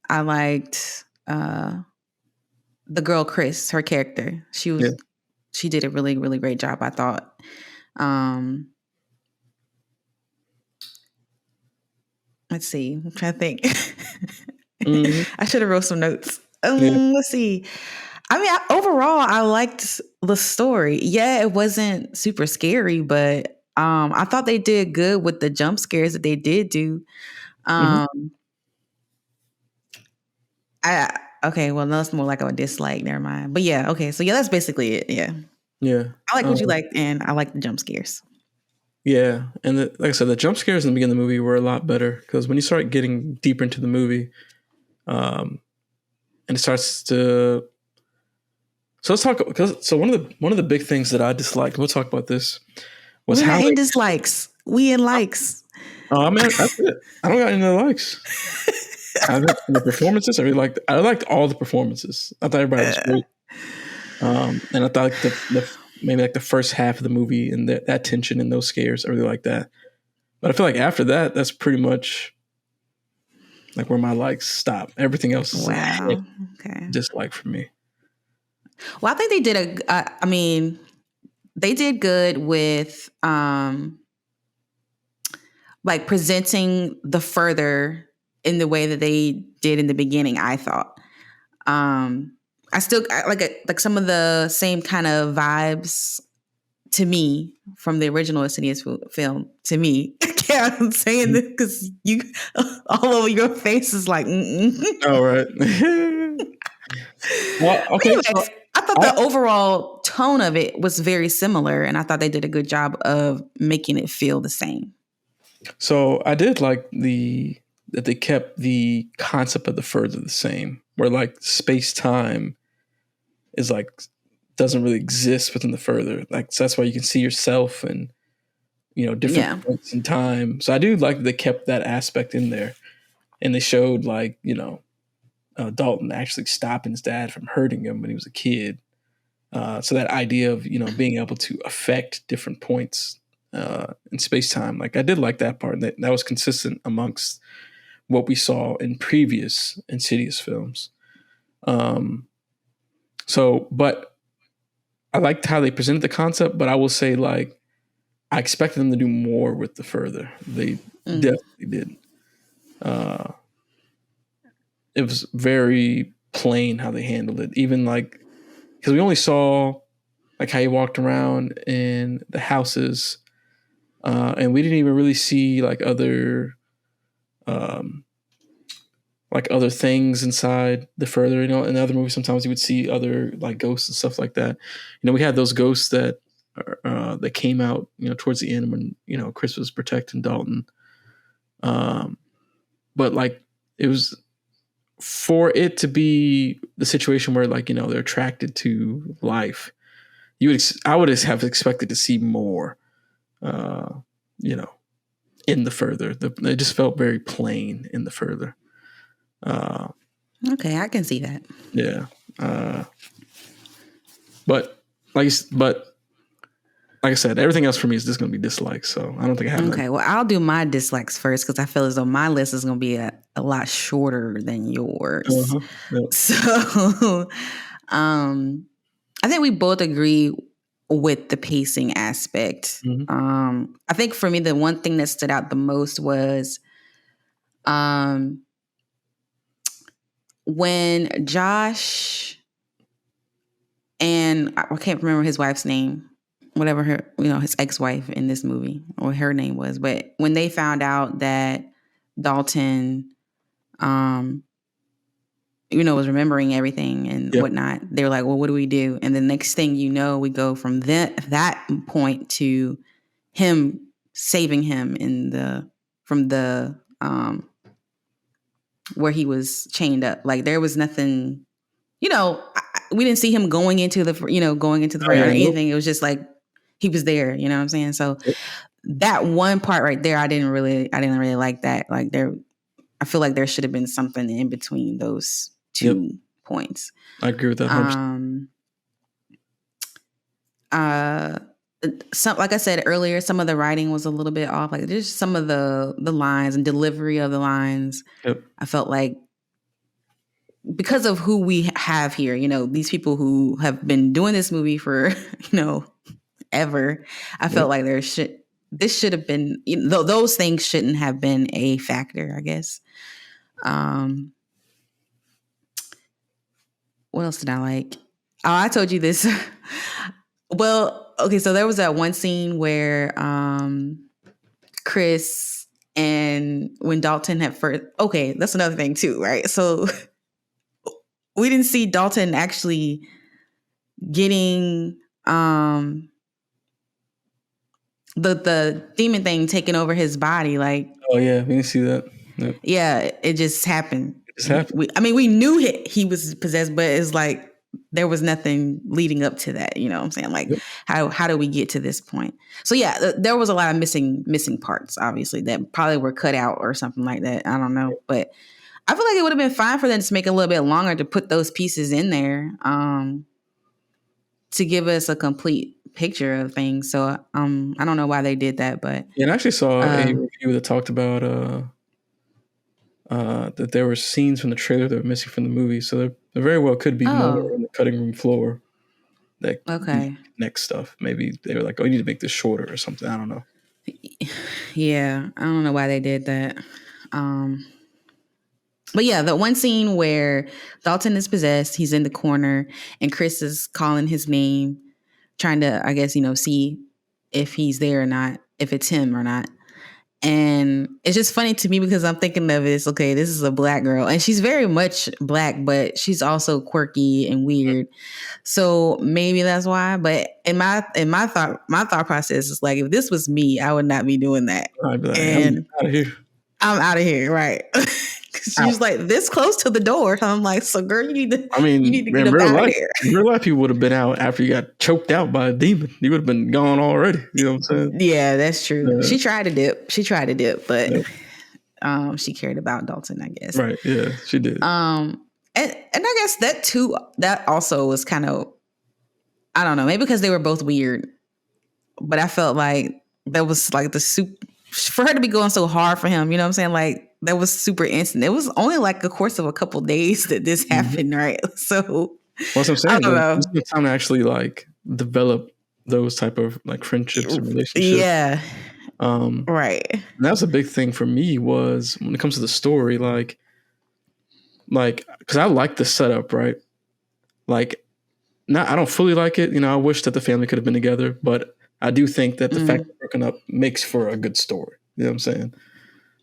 I liked the girl Chris, her character. She did a really, really great job, I thought. Let's see. I'm trying to think. I should have wrote some notes. Let's see. I mean, overall, I liked the story. Yeah, it wasn't super scary, but I thought they did good with the jump scares that they did do. Okay, well, no, that's more like a dislike. Never mind. But yeah, okay. So yeah, that's basically it. Yeah. Yeah. I like what you liked, and I like the jump scares. Yeah. And like I said, the jump scares in the beginning of the movie were a lot better because when you start getting deeper into the movie, and it starts to. So let's talk. So one of the big things that I disliked, we'll talk about this, was how in dislikes. We in likes. Oh man, that's it. I don't got any likes. The performances, I liked all the performances. I thought everybody was great. And I thought like maybe like the first half of the movie and that tension and those scares, I really like that. But I feel like after that, that's pretty much like where my likes stop. Everything else is dislike for me. Well, I think they did they did good with like presenting the further in the way that they did in the beginning, I thought. I still like some of the same kind of vibes to me from the original Insidious film. To me, yeah, I'm saying this because you all over your face is like. Oh right. Well, okay. Anyways, I thought the overall tone of it was very similar, and I thought they did a good job of making it feel the same. So I did like that they kept the concept of the further the same, where like space-time is like doesn't really exist within the further. Like so that's why you can see yourself and different points in time. So I do like that they kept that aspect in there, and they showed like Dalton actually stopping his dad from hurting him when he was a kid. So that idea of being able to affect different points in space-time, like I did like that part, and that was consistent amongst what we saw in previous Insidious films. But I liked how they presented the concept, but I will say like I expected them to do more with the further. They definitely did. It was very plain how they handled it, even like because we only saw like how he walked around in the houses, and we didn't even really see like other things inside the further. In other movies, sometimes you would see other like ghosts and stuff like that. We had those ghosts that came out towards the end when Chris was protecting Dalton. But like it was for it to be the situation where like they're attracted to life. I would have expected to see more you know, in the further. It just felt very plain in the further. Okay, I can see that. Yeah. But like I said, everything else for me is just going to be dislikes. So I don't think I have Okay, well, I'll do my dislikes first because I feel as though my list is going to be a lot shorter than yours. Yep. So I think we both agree with the pacing aspect. Mm-hmm. I think for me, the one thing that stood out the most was when Josh and I can't remember his wife's name, whatever his ex-wife in this movie or her name was, but when they found out that Dalton, was remembering everything and whatnot, they were like, well, what do we do? And the next thing you know, we go from that point to him saving him from the where he was chained up. Like there was nothing, we didn't see him going into the fray or anything. It was just like he was there. You know what I'm saying? So that one part right there, I didn't really like that. Like I feel like there should have been something in between those two points. I agree with that 100%. Like I said earlier, some of the writing was a little bit off. Like there's some of the lines and delivery of the lines. I felt like because of who we have here, these people who have been doing this movie for, ever, I felt like this should have been, those things shouldn't have been a factor, I guess. What else did I like? Oh, I told you this. Well, okay, so there was that one scene where Chris and when Dalton had first, okay, that's another thing too, right? So we didn't see Dalton actually getting the demon thing taking over his body. Like, oh yeah, we didn't see that. Yep. Yeah, it just happened. We knew he was possessed, but it's like there was nothing leading up to that. You know what I'm saying? Like, how do we get to this point? So yeah, there was a lot of missing parts, obviously, that probably were cut out or something like that. I don't know, but I feel like it would have been fine for them to make it a little bit longer to put those pieces in there to give us a complete picture of things. So I don't know why they did that, but and I actually saw a review that talked about that there were scenes from the trailer that were missing from the movie, so there very well could be more on the cutting room floor. That next stuff. Maybe they were like, "Oh, you need to make this shorter" or something. I don't know. Yeah, I don't know why they did that. But yeah, the one scene where Dalton is possessed, he's in the corner, and Chris is calling his name, trying to, I guess, see if he's there or not, if it's him or not. And it's just funny to me because I'm thinking of this, okay, this is a Black girl, and she's very much Black, but she's also quirky and weird. So maybe that's why. But in my thought process is like, if this was me, I would not be doing that. I'd be like, I'm out of here. I'm out of here, right? She's like this close to the door. I'm like, so girl, you need to get up out of here. In real life, you would have been out after you got choked out by a demon. You would have been gone already. You know what I'm saying? Yeah, that's true. She tried to dip, but she cared about Dalton, I guess. Right. Yeah, she did. And I guess that too. That also was kind of, I don't know, maybe because they were both weird, but I felt like that was like the soup for her to be going so hard for him. You know what I'm saying? Like, that was super instant. It was only like a course of a couple of days that this happened, right? So, what I'm saying, there's no time to actually like develop those type of like friendships and relationships. Yeah, right. And that was a big thing for me was when it comes to the story, like because I like the setup, right? Like, I don't fully like it. I wish that the family could have been together, but I do think that the fact that broken up makes for a good story. You know what I'm saying?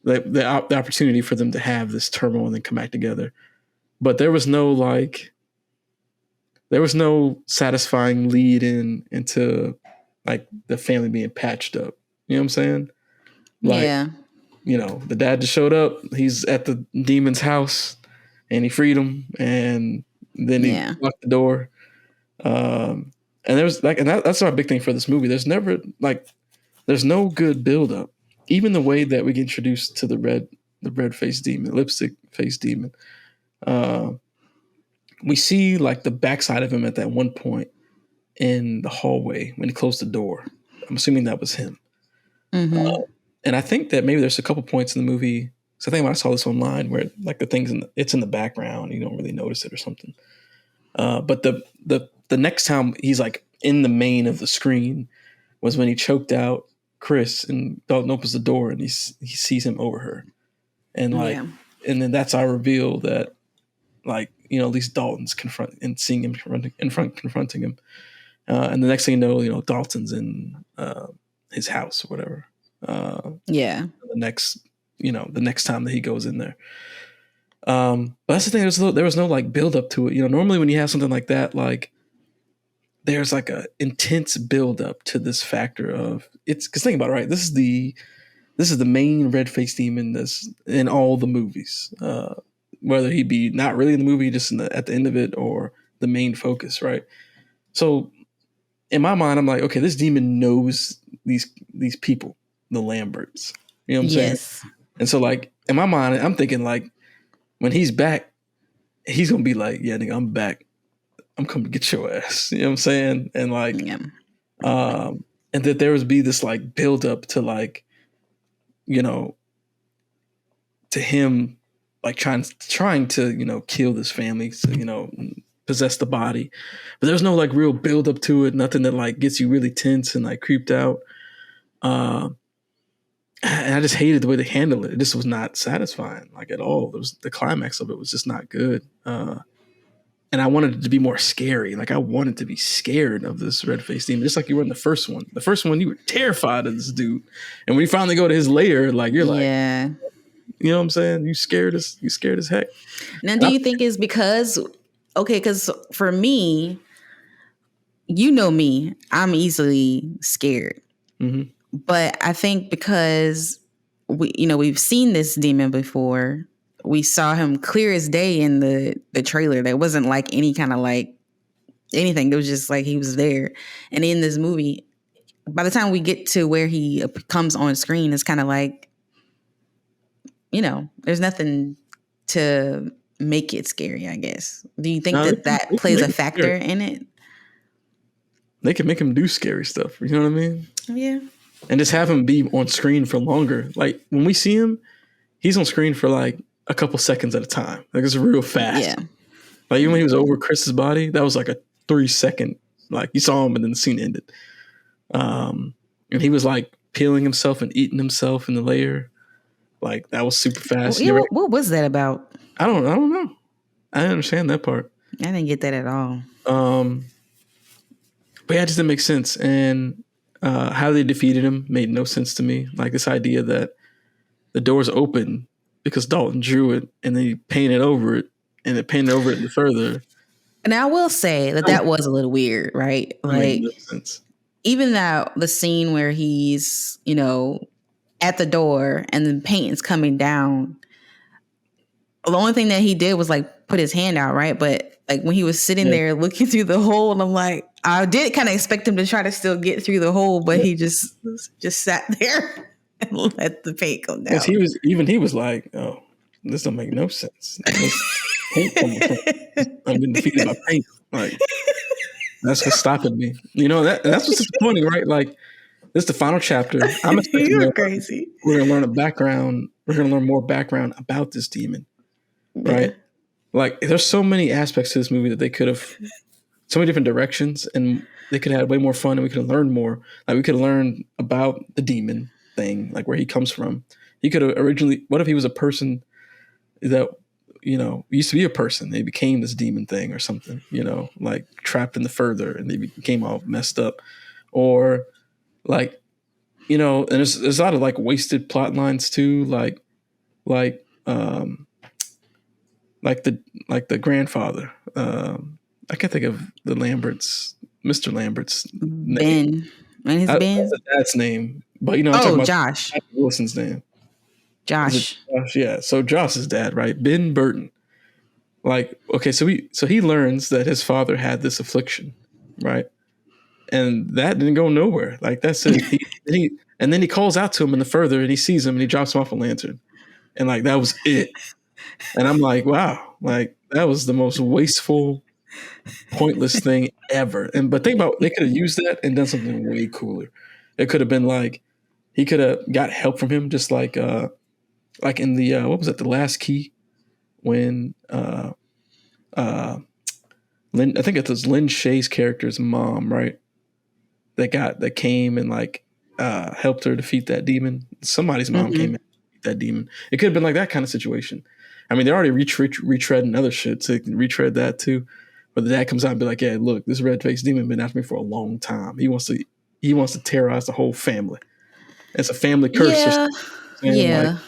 The opportunity for them to have this turmoil and then come back together. But there was no satisfying lead into like the family being patched up. You know what I'm saying? Like, the dad just showed up. He's at the demon's house and he freed him, and then he locked the door. And there was and that's not a big thing for this movie. There's never there's no good build up. Even the way that we get introduced to the red face demon, lipstick face demon. We see like the backside of him at that one point in the hallway when he closed the door. I'm assuming that was him. Mm-hmm. And I think that maybe there's a couple points in the movie. So I think when I saw this online where like the things it's in the background, you don't really notice it or something. But the next time he's like in the main of the screen was when he choked out Chris and Dalton opens the door and he sees him over her. And like, and then that's our reveal that like, at least Dalton's seeing him confronting him. And the next thing you know, Dalton's in his house or whatever. The next time that he goes in there. But that's the thing. There was no like build up to it. Normally when you have something like that, like there's like a intense build up to this factor of it's because think about it, right? This is the main red face demon that's in all the movies. Whether he be not really in the movie, just at the end of it, or the main focus, right? So in my mind, I'm like, okay, this demon knows these people, the Lamberts. You know what I'm saying? And so like in my mind, I'm thinking like when he's back, he's gonna be like, yeah, nigga, I'm back. I'm coming to get your ass. You know what I'm saying? And like, and that there would be this like build up to like, to him like trying to kill this family, so, possess the body, but there's no like real build up to it. Nothing that like gets you really tense and like creeped out. And I just hated the way they handled it. It just was not satisfying, like at all. The climax of it was just not good. And I wanted it to be more scary. Like I wanted to be scared of this red face demon, just like you were in the first one. The first one, you were terrified of this dude, and when you finally go to his lair, like you're like, you know what I'm saying? You scared as heck. Now, do you think it's because for me, me, I'm easily scared. Mm-hmm. But I think because we've seen this demon before. We saw him clear as day in the trailer. There wasn't like any kind of like anything. It was just like he was there. And in this movie, by the time we get to where he comes on screen, it's kind of like, there's nothing to make it scary, I guess. Do you think that plays a factor in it? They can make him do scary stuff. You know what I mean? Yeah. And just have him be on screen for longer. Like when we see him, he's on screen for like a couple seconds at a time. Like it's real fast. Yeah. Like even when he was over Chris's body, that was like a 3-second. Like you saw him and then the scene ended. And he was like peeling himself and eating himself in the lair. Like that was super fast. Well, what was that about? I don't know. I didn't understand that part. I didn't get that at all. But yeah, it just didn't make sense. And how they defeated him made no sense to me. Like this idea that the door's open because Dalton drew it and then he painted over it and it painted over it further. And I will say that was a little weird, right? Like no sense. Even that the scene where he's, at the door and the paint is coming down. The only thing that he did was like put his hand out, right? But like when he was sitting there looking through the hole, and I'm like, I did kind of expect him to try to still get through the hole, but he just sat there and let the paint come down. He was like, oh, this don't make no sense. Paint I'm getting defeated by paint. Like that's what's stopping me. That's what's disappointing, right? Like this is the final chapter. I'm expecting You're crazy. We're gonna learn a background. We're gonna learn more background about this demon, right? Like there's so many aspects to this movie that they could have, so many different directions, and they could have had way more fun, and we could have learned more. Like we could have learned about the demon thing, like where he comes from. He could have originally. What if he was a person that used to be a person? They became this demon thing or something. Like trapped in the further, and they became all messed up, or like, and there's a lot of like wasted plot lines too, like the grandfather. I can't think of the Mr. Lambert's name. And his Ben. That's the dad's name, but I'm talking about Josh Wilson's name. Josh. Yeah. So Josh's dad, right? Ben Burton. Like, okay, so he learns that his father had this affliction, right? and that didn't go nowhere. Like that's it. And then he calls out to him in the further, and he sees him, and he drops him off a lantern, and like that was it. And I'm like, wow, like that was the most wasteful, pointless thing ever. And but think about, they could have used that and done something way cooler. It could have been like he could have got help from him, just like in the what was it, the Last Key, when Lynn, I think it was Lynn Shay's character's mom, right? That came and like helped her defeat that demon. Somebody's mom came and defeat that demon. It could have been like that kind of situation. I mean, they're already retreading other shit, so they can retread that too. But the dad comes out and be like, "Yeah, look, this red-faced demon been after me for a long time. He wants to terrorize the whole family. It's a family curse." Yeah. Yeah.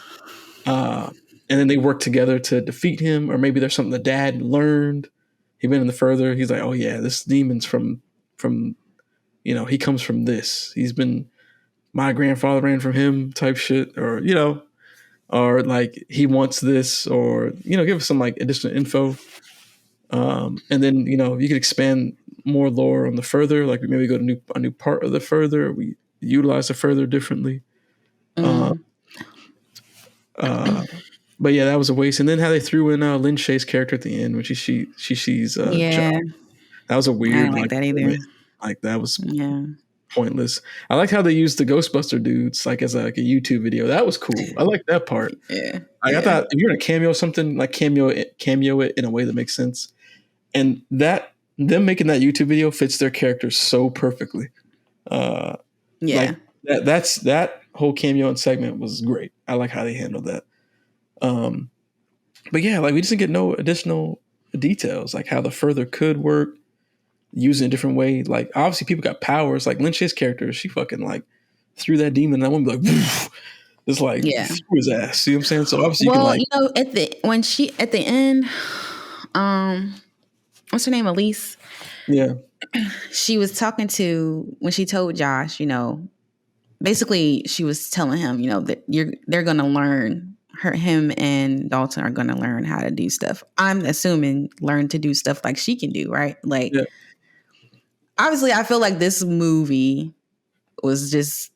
Like, and then they work together to defeat him, or maybe there's something the dad learned. He went in the further. He's like, "Oh yeah, this demon's from he comes from this. He's been, my grandfather ran from him," type shit, or like he wants this, or give us some like additional info. And then you could expand more lore on the further, like maybe go to a new part of the further. Or we utilize the further differently. But yeah, that was a waste. And then how they threw in Lynn Shay's character at the end when she sees John. That was a weird. I didn't like that either. Like that was pointless. I liked how they used the Ghostbuster dudes like as a YouTube video. That was cool. I like that part. Yeah. I thought if you're gonna cameo something, like cameo it in a way that makes sense. And that them making that YouTube video fits their characters so perfectly. Like that whole cameo and segment was great. I like how they handled that. But yeah, like we just didn't get no additional details, like how the further could work, using a different way. Like obviously people got powers. Like Lynn Shay's character, she fucking like threw that demon, and I wouldn't be like, woof, just like threw his ass. See what I'm saying? So obviously you can like, at the end, what's her name, Elise? Yeah, she was talking to, when she told Josh, basically she was telling him, that they're gonna learn. Him and Dalton are going to learn how to do stuff. I'm assuming learn to do stuff like she can do, right? Like, obviously, I feel like this movie was just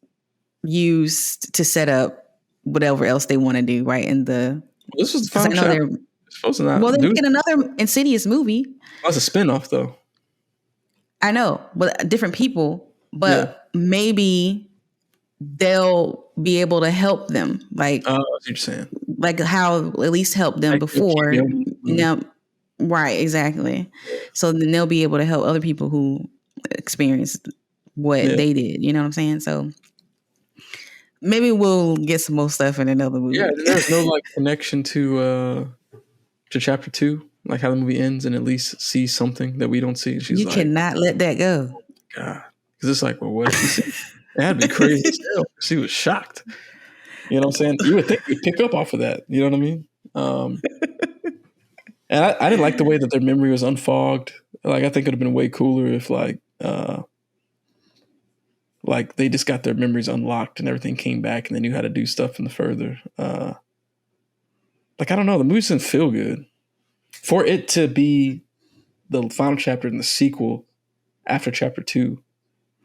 used to set up whatever else they want to do, right? This was the final chapter. Supposed to not. Well, they're making another Insidious movie. That's a spinoff, though. I know, but different people. But maybe they'll be able to help them, like what you're saying, like how at least helped them before. Right, exactly. So then they'll be able to help other people who experienced what they did. You know what I'm saying? So maybe we'll get some more stuff in another movie. Yeah, there's no like connection to chapter 2, like how the movie ends, and at least see something that we don't see. She's you cannot let that go. Oh God, because it's like, well, what did she say? That'd be crazy as hell. She was shocked. You know what I'm saying? You would think we'd pick up off of that. You know what I mean? And I didn't like the way that their memory was unfogged. Like, I think it would have been way cooler if like they just got their memories unlocked and everything came back and they knew how to do stuff in the further. Like, I don't know. The movie didn't feel good. For it to be the final chapter in the sequel after chapter 2,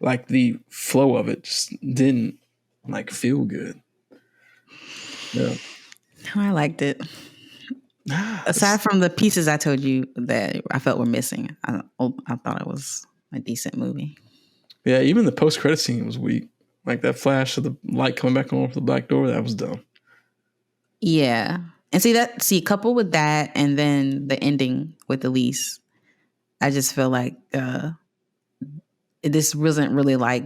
like the flow of it just didn't like feel good. Yeah, I liked it. Aside from the pieces I told you that I felt were missing, I thought it was a decent movie. Yeah, even the post-credit scene was weak. Like that flash of the light coming back on for the black door, that was dumb. Yeah, and see, coupled with that, and then the ending with Elise, I just feel like this wasn't really like,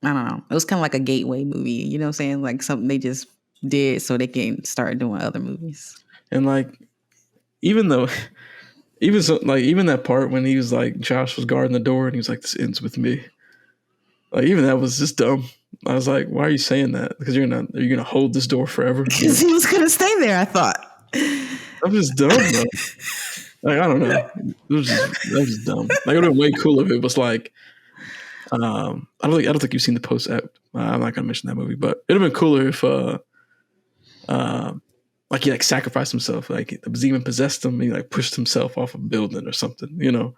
I don't know. It was kind of like a gateway movie. You know what I'm saying? Like something they just did so they can start doing other movies. And like, even that part when he was like, Josh was guarding the door and he was like, "This ends with me." Like, even that was just dumb. I was like, why are you saying that? Because are you gonna hold this door forever? Because he was gonna stay there, I thought. That was just dumb, though. Like, I don't know. That was just dumb. Like, it would have been way cooler if it was like, I don't think you've seen the post app. I'm not gonna mention that movie, but it'd have been cooler if like he like sacrificed himself, like the demon possessed him, and he like pushed himself off a building or something, you know.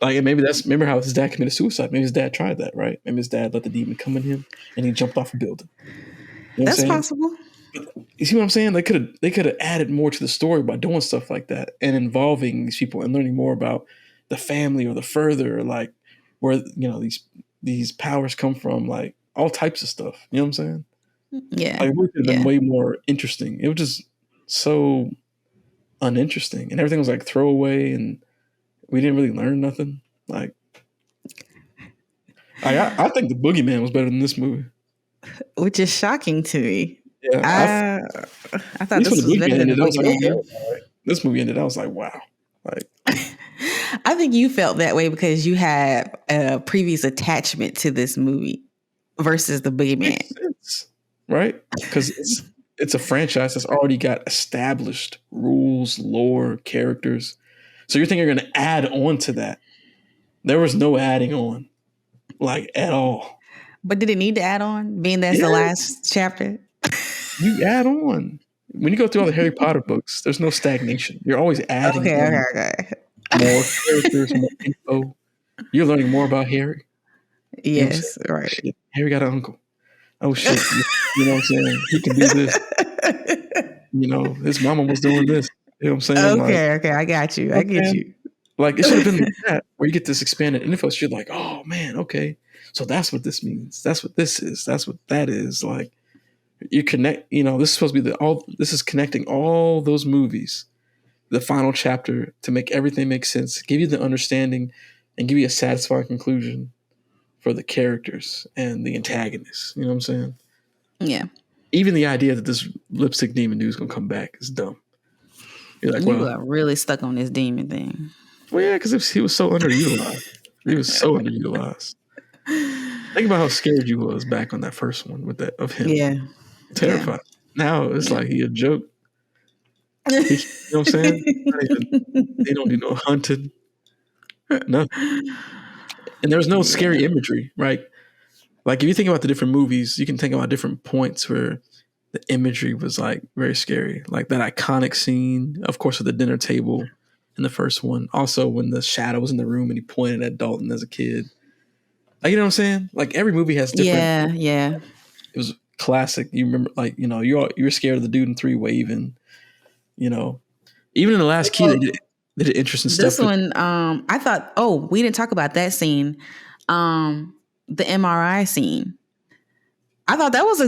Like, and maybe that's, remember how his dad committed suicide? Maybe his dad tried that, right? Maybe his dad let the demon come in him and he jumped off a building. You know what That's I'm saying? possible. You see what I'm saying? They could have added more to the story by doing stuff like that and involving these people and learning more about the family or the further, like where, you know, these powers come from, like all types of stuff. You know what I'm saying? Yeah. Like, it would have Yeah. been way more interesting. It was just so uninteresting, and everything was like throwaway, and we didn't really learn nothing. Like, I think the Boogeyman was better than this movie. Which is shocking to me. Yeah, I thought this was better than the Boogeyman. This movie ended. I was like, wow. Like, I think you felt that way because you had a previous attachment to this movie versus the Boogeyman. Makes sense, right? Because it's a franchise that's already got established rules, lore, characters. So you're thinking you're going to add on to that. There was no adding on, like, at all. But did it need to add on, being that's the last chapter? You add on. When you go through all the Harry Potter books, there's no stagnation. You're always adding Okay. more characters, more info. You're learning more about Harry. Yes, you know right. Shit, Harry got an uncle. Oh, shit. You know what I'm saying? He can do this. You know, his mama was doing this. You know what I'm saying? Okay. I got you. I get you. Like, it should have been like that, where you get this expanded info. So you're like, oh, man, okay. So that's what this means. That's what this is. That's what that is. Like, you connect, you know, this is supposed to be this is connecting all those movies, the final chapter, to make everything make sense, give you the understanding, and give you a satisfying conclusion for the characters and the antagonists. You know what I'm saying? Yeah. Even the idea that this lipstick demon dude's gonna come back is dumb. You're like, you are really stuck on this demon thing. Well, yeah, because he was so underutilized. He was so underutilized. Think about how scared you was back on that first one with that of him. Yeah. Terrified. Yeah. Now it's like he a joke. You know what I'm saying? They don't do no hunting. Nothing. And there's no scary imagery, right? Like, if you think about the different movies, you can think about different points where the imagery was like very scary. Like that iconic scene, of course, at the dinner table in the first one. Also, when the shadow was in the room and he pointed at Dalton as a kid. Like, you know what I'm saying? Like, every movie has different. Yeah. It was classic. You remember, like, you know, you're scared of the dude in 3 waving. You know, even in The Last Key, they did interesting stuff. This one, I thought. Oh, we didn't talk about that scene. The MRI scene. I thought that was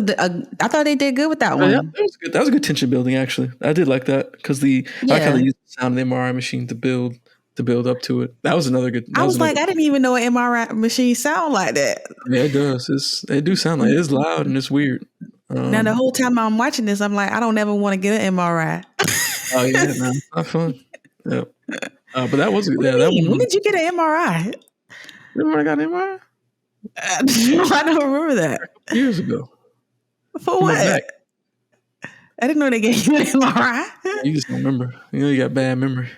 I thought they did good with that one. Yeah, that was good. That was a good tension building, actually. I did like that because I like how they used the sound of the MRI machine to build up to it. That was another good. I was like, I didn't even know an MRI machine sound like that. Yeah, it does. It do sound like it's loud and it's weird. Now the whole time I'm watching this, I'm like, I don't ever want to get an MRI. Oh yeah, no, not fun. Yeah, but that was good. When did you get an MRI? Remember I got an MRI? I don't remember that. Years ago. For what? I didn't know they gave you an MRI. You just don't remember. You know, you got bad memory.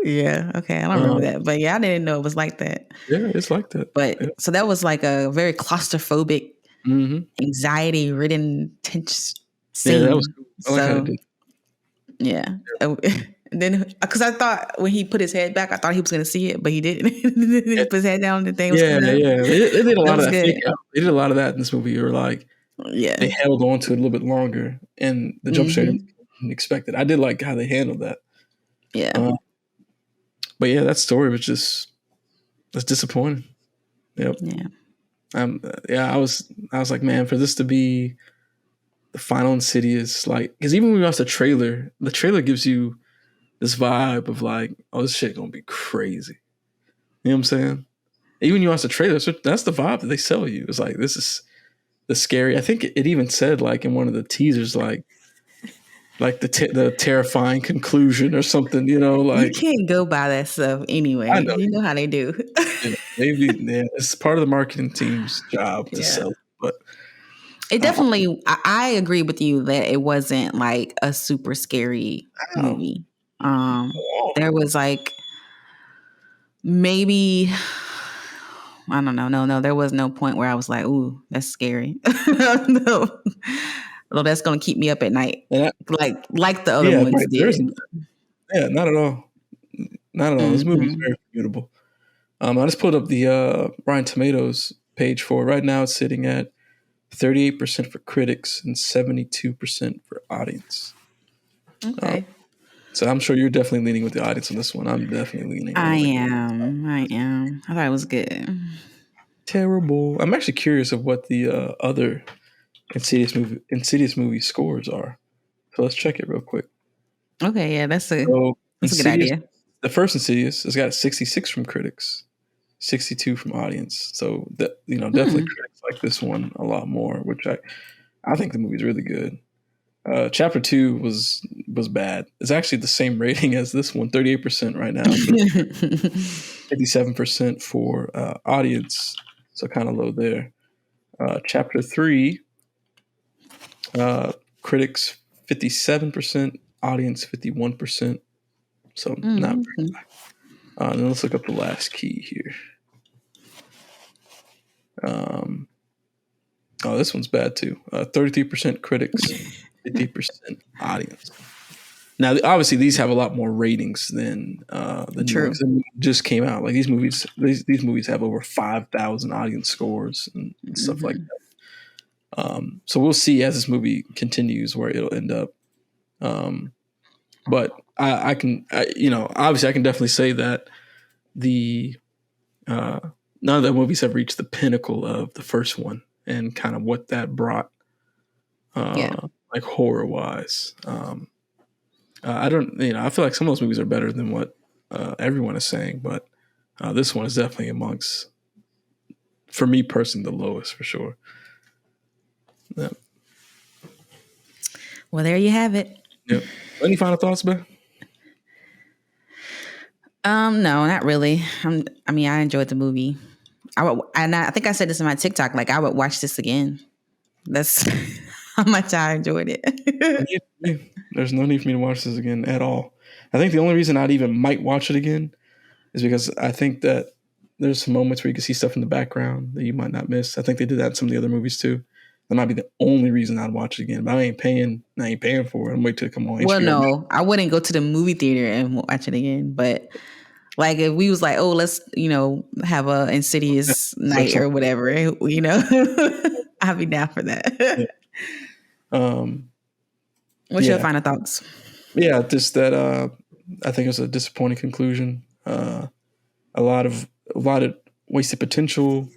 Yeah. Okay. I don't remember that. But yeah, I didn't know it was like that. Yeah, it's like that. But so that was like a very claustrophobic, anxiety-ridden, tense scene. Yeah, that was cool. I like how it did. Yeah. And then, because I thought when he put his head back, I thought he was going to see it, but he didn't. He put his head down and the thing was coming up. Yeah. They did a lot of that. They did a lot of that in this movie. Or like, they held on to it a little bit longer, and the jump scare didn't expect it. I did like how they handled that. Yeah. But yeah, that story was that's disappointing. Yep. Yeah. I was like, man, for this to be the final Insidious, like, because even when we watch the trailer gives you this vibe of like, oh, this shit gonna be crazy. You know what I'm saying? Even when you watch the trailer, so that's the vibe that they sell you. It's like, this is the scary. I think it even said like in one of the teasers, like the terrifying conclusion or something. You know, like, you can't go by that stuff anyway. I know. You know how they do. Maybe it's part of the marketing team's job to sell it, but. It definitely, I agree with you that it wasn't like a super scary movie. There was like maybe, I don't know. No, there was no point where I was like, ooh, that's scary. No. Well, that's going to keep me up at night, And like the other yeah, ones right. did. Yeah, not at all. Not at all. This movie is very formidable. I just pulled up the Rotten Tomatoes page for it. Right now. It's sitting at 38% for critics and 72% for audience. Okay. So I'm sure you're definitely leaning with the audience on this one. I'm definitely leaning. I am. I thought it was good. Terrible. I'm actually curious of what the other Insidious movie scores are. So let's check it real quick. Okay, yeah, that's a good idea. The first Insidious has got 66 from critics, 62 from audience. So that definitely critics like this one a lot more, which I think the movie's really good. Chapter 2 was bad. It's actually the same rating as this one, 38% right now, 57% for audience, so kind of low there. Chapter 3, critics 57%, audience 51%, so not very high. And then let's look up the last key here. This one's bad too. 33% critics, 50% audience. Now, obviously, these have a lot more ratings than the new ones that just came out. Like these movies have over 5,000 audience scores and stuff like that. So we'll see as this movie continues where it'll end up. But I can definitely say that none of the movies have reached the pinnacle of the first one and kind of what that brought, like horror wise. I feel like some of those movies are better than what everyone is saying, but this one is definitely amongst, for me personally, the lowest for sure. Yeah. Well, there you have it. Yep. Any final thoughts, Ben? No, not really. I enjoyed the movie. I think I said this in my TikTok. Like, I would watch this again. That's how much I enjoyed it. There's no need for me to watch this again at all. I think the only reason I'd even might watch it again is because I think that there's some moments where you can see stuff in the background that you might not miss. I think they did that in some of the other movies too. That might be the only reason I'd watch it again. But I ain't paying for it. I'm waiting to come on HBO. Well, no, I wouldn't go to the movie theater and watch it again. But like if we was like, oh, let's have a Insidious night or whatever, I'll be down for that. Yeah. What's your final thoughts? Yeah, just that I think it was a disappointing conclusion. A lot of wasted potential.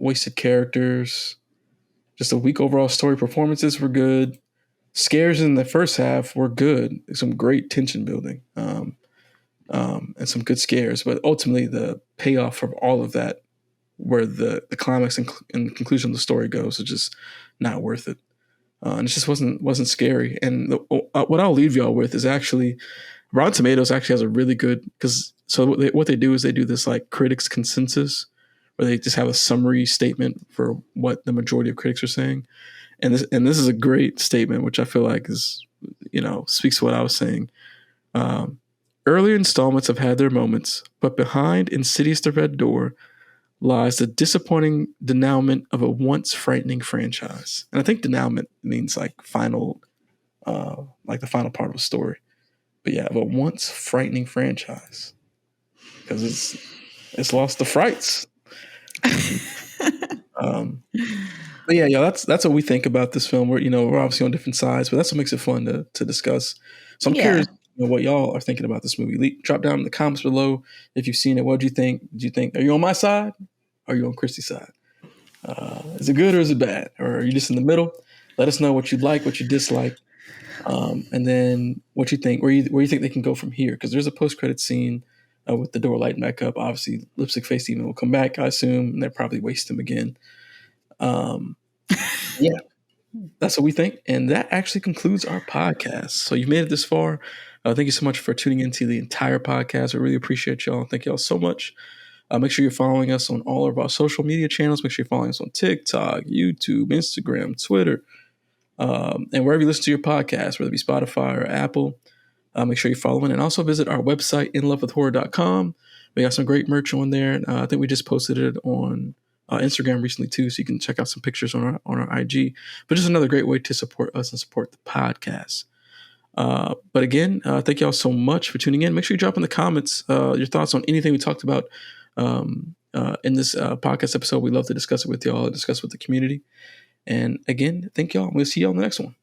Wasted characters. Just a weak overall story. Performances were good. Scares in the first half were good. Some great tension building, and some good scares. But ultimately, the payoff of all of that, where the climax and conclusion of the story goes, is just not worth it. And it just wasn't scary. And what I'll leave y'all with is actually Rotten Tomatoes actually has a really good what they do is they do this like critics consensus where they just have a summary statement for what the majority of critics are saying. And this is a great statement, which I feel like is, speaks to what I was saying. Earlier installments have had their moments, but behind Insidious the Red Door lies the disappointing denouement of a once frightening franchise. And I think denouement means like final, like the final part of a story. But yeah, of a once frightening franchise. Because it's lost the frights. But yeah, that's what we think about this film. We're obviously on different sides, but that's what makes it fun to discuss. So I'm curious what y'all are thinking about this movie. Drop down in the comments below if you've seen it. What do you think? Are you on my side? Or are you on Kristie's side? Is it good or is it bad? Or are you just in the middle? Let us know what you like, what you dislike, and then what you think, where you think they can go from here. Because there's a post-credit scene with the door lighting back up. Obviously, Lipstick Face Demon will come back, I assume, and they'll probably waste him again. Yeah, that's what we think. And that actually concludes our podcast. So you've made it this far. Thank you so much for tuning into the entire podcast. I really appreciate y'all. Thank y'all so much. Make sure you're following us on all of our social media channels. Make sure you're following us on TikTok, YouTube, Instagram, Twitter, and wherever you listen to your podcast, whether it be Spotify or Apple. Make sure you're following. And also visit our website, inlovewithhorror.com. We got some great merch on there. I think we just posted it on Instagram recently too, so you can check out some pictures on our IG. But just another great way to support us and support the podcast. But again, thank y'all so much for tuning in. Make sure you drop in the comments your thoughts on anything we talked about in this podcast episode. We love to discuss it with y'all, discuss with the community. And again, thank y'all. We'll see y'all in the next one.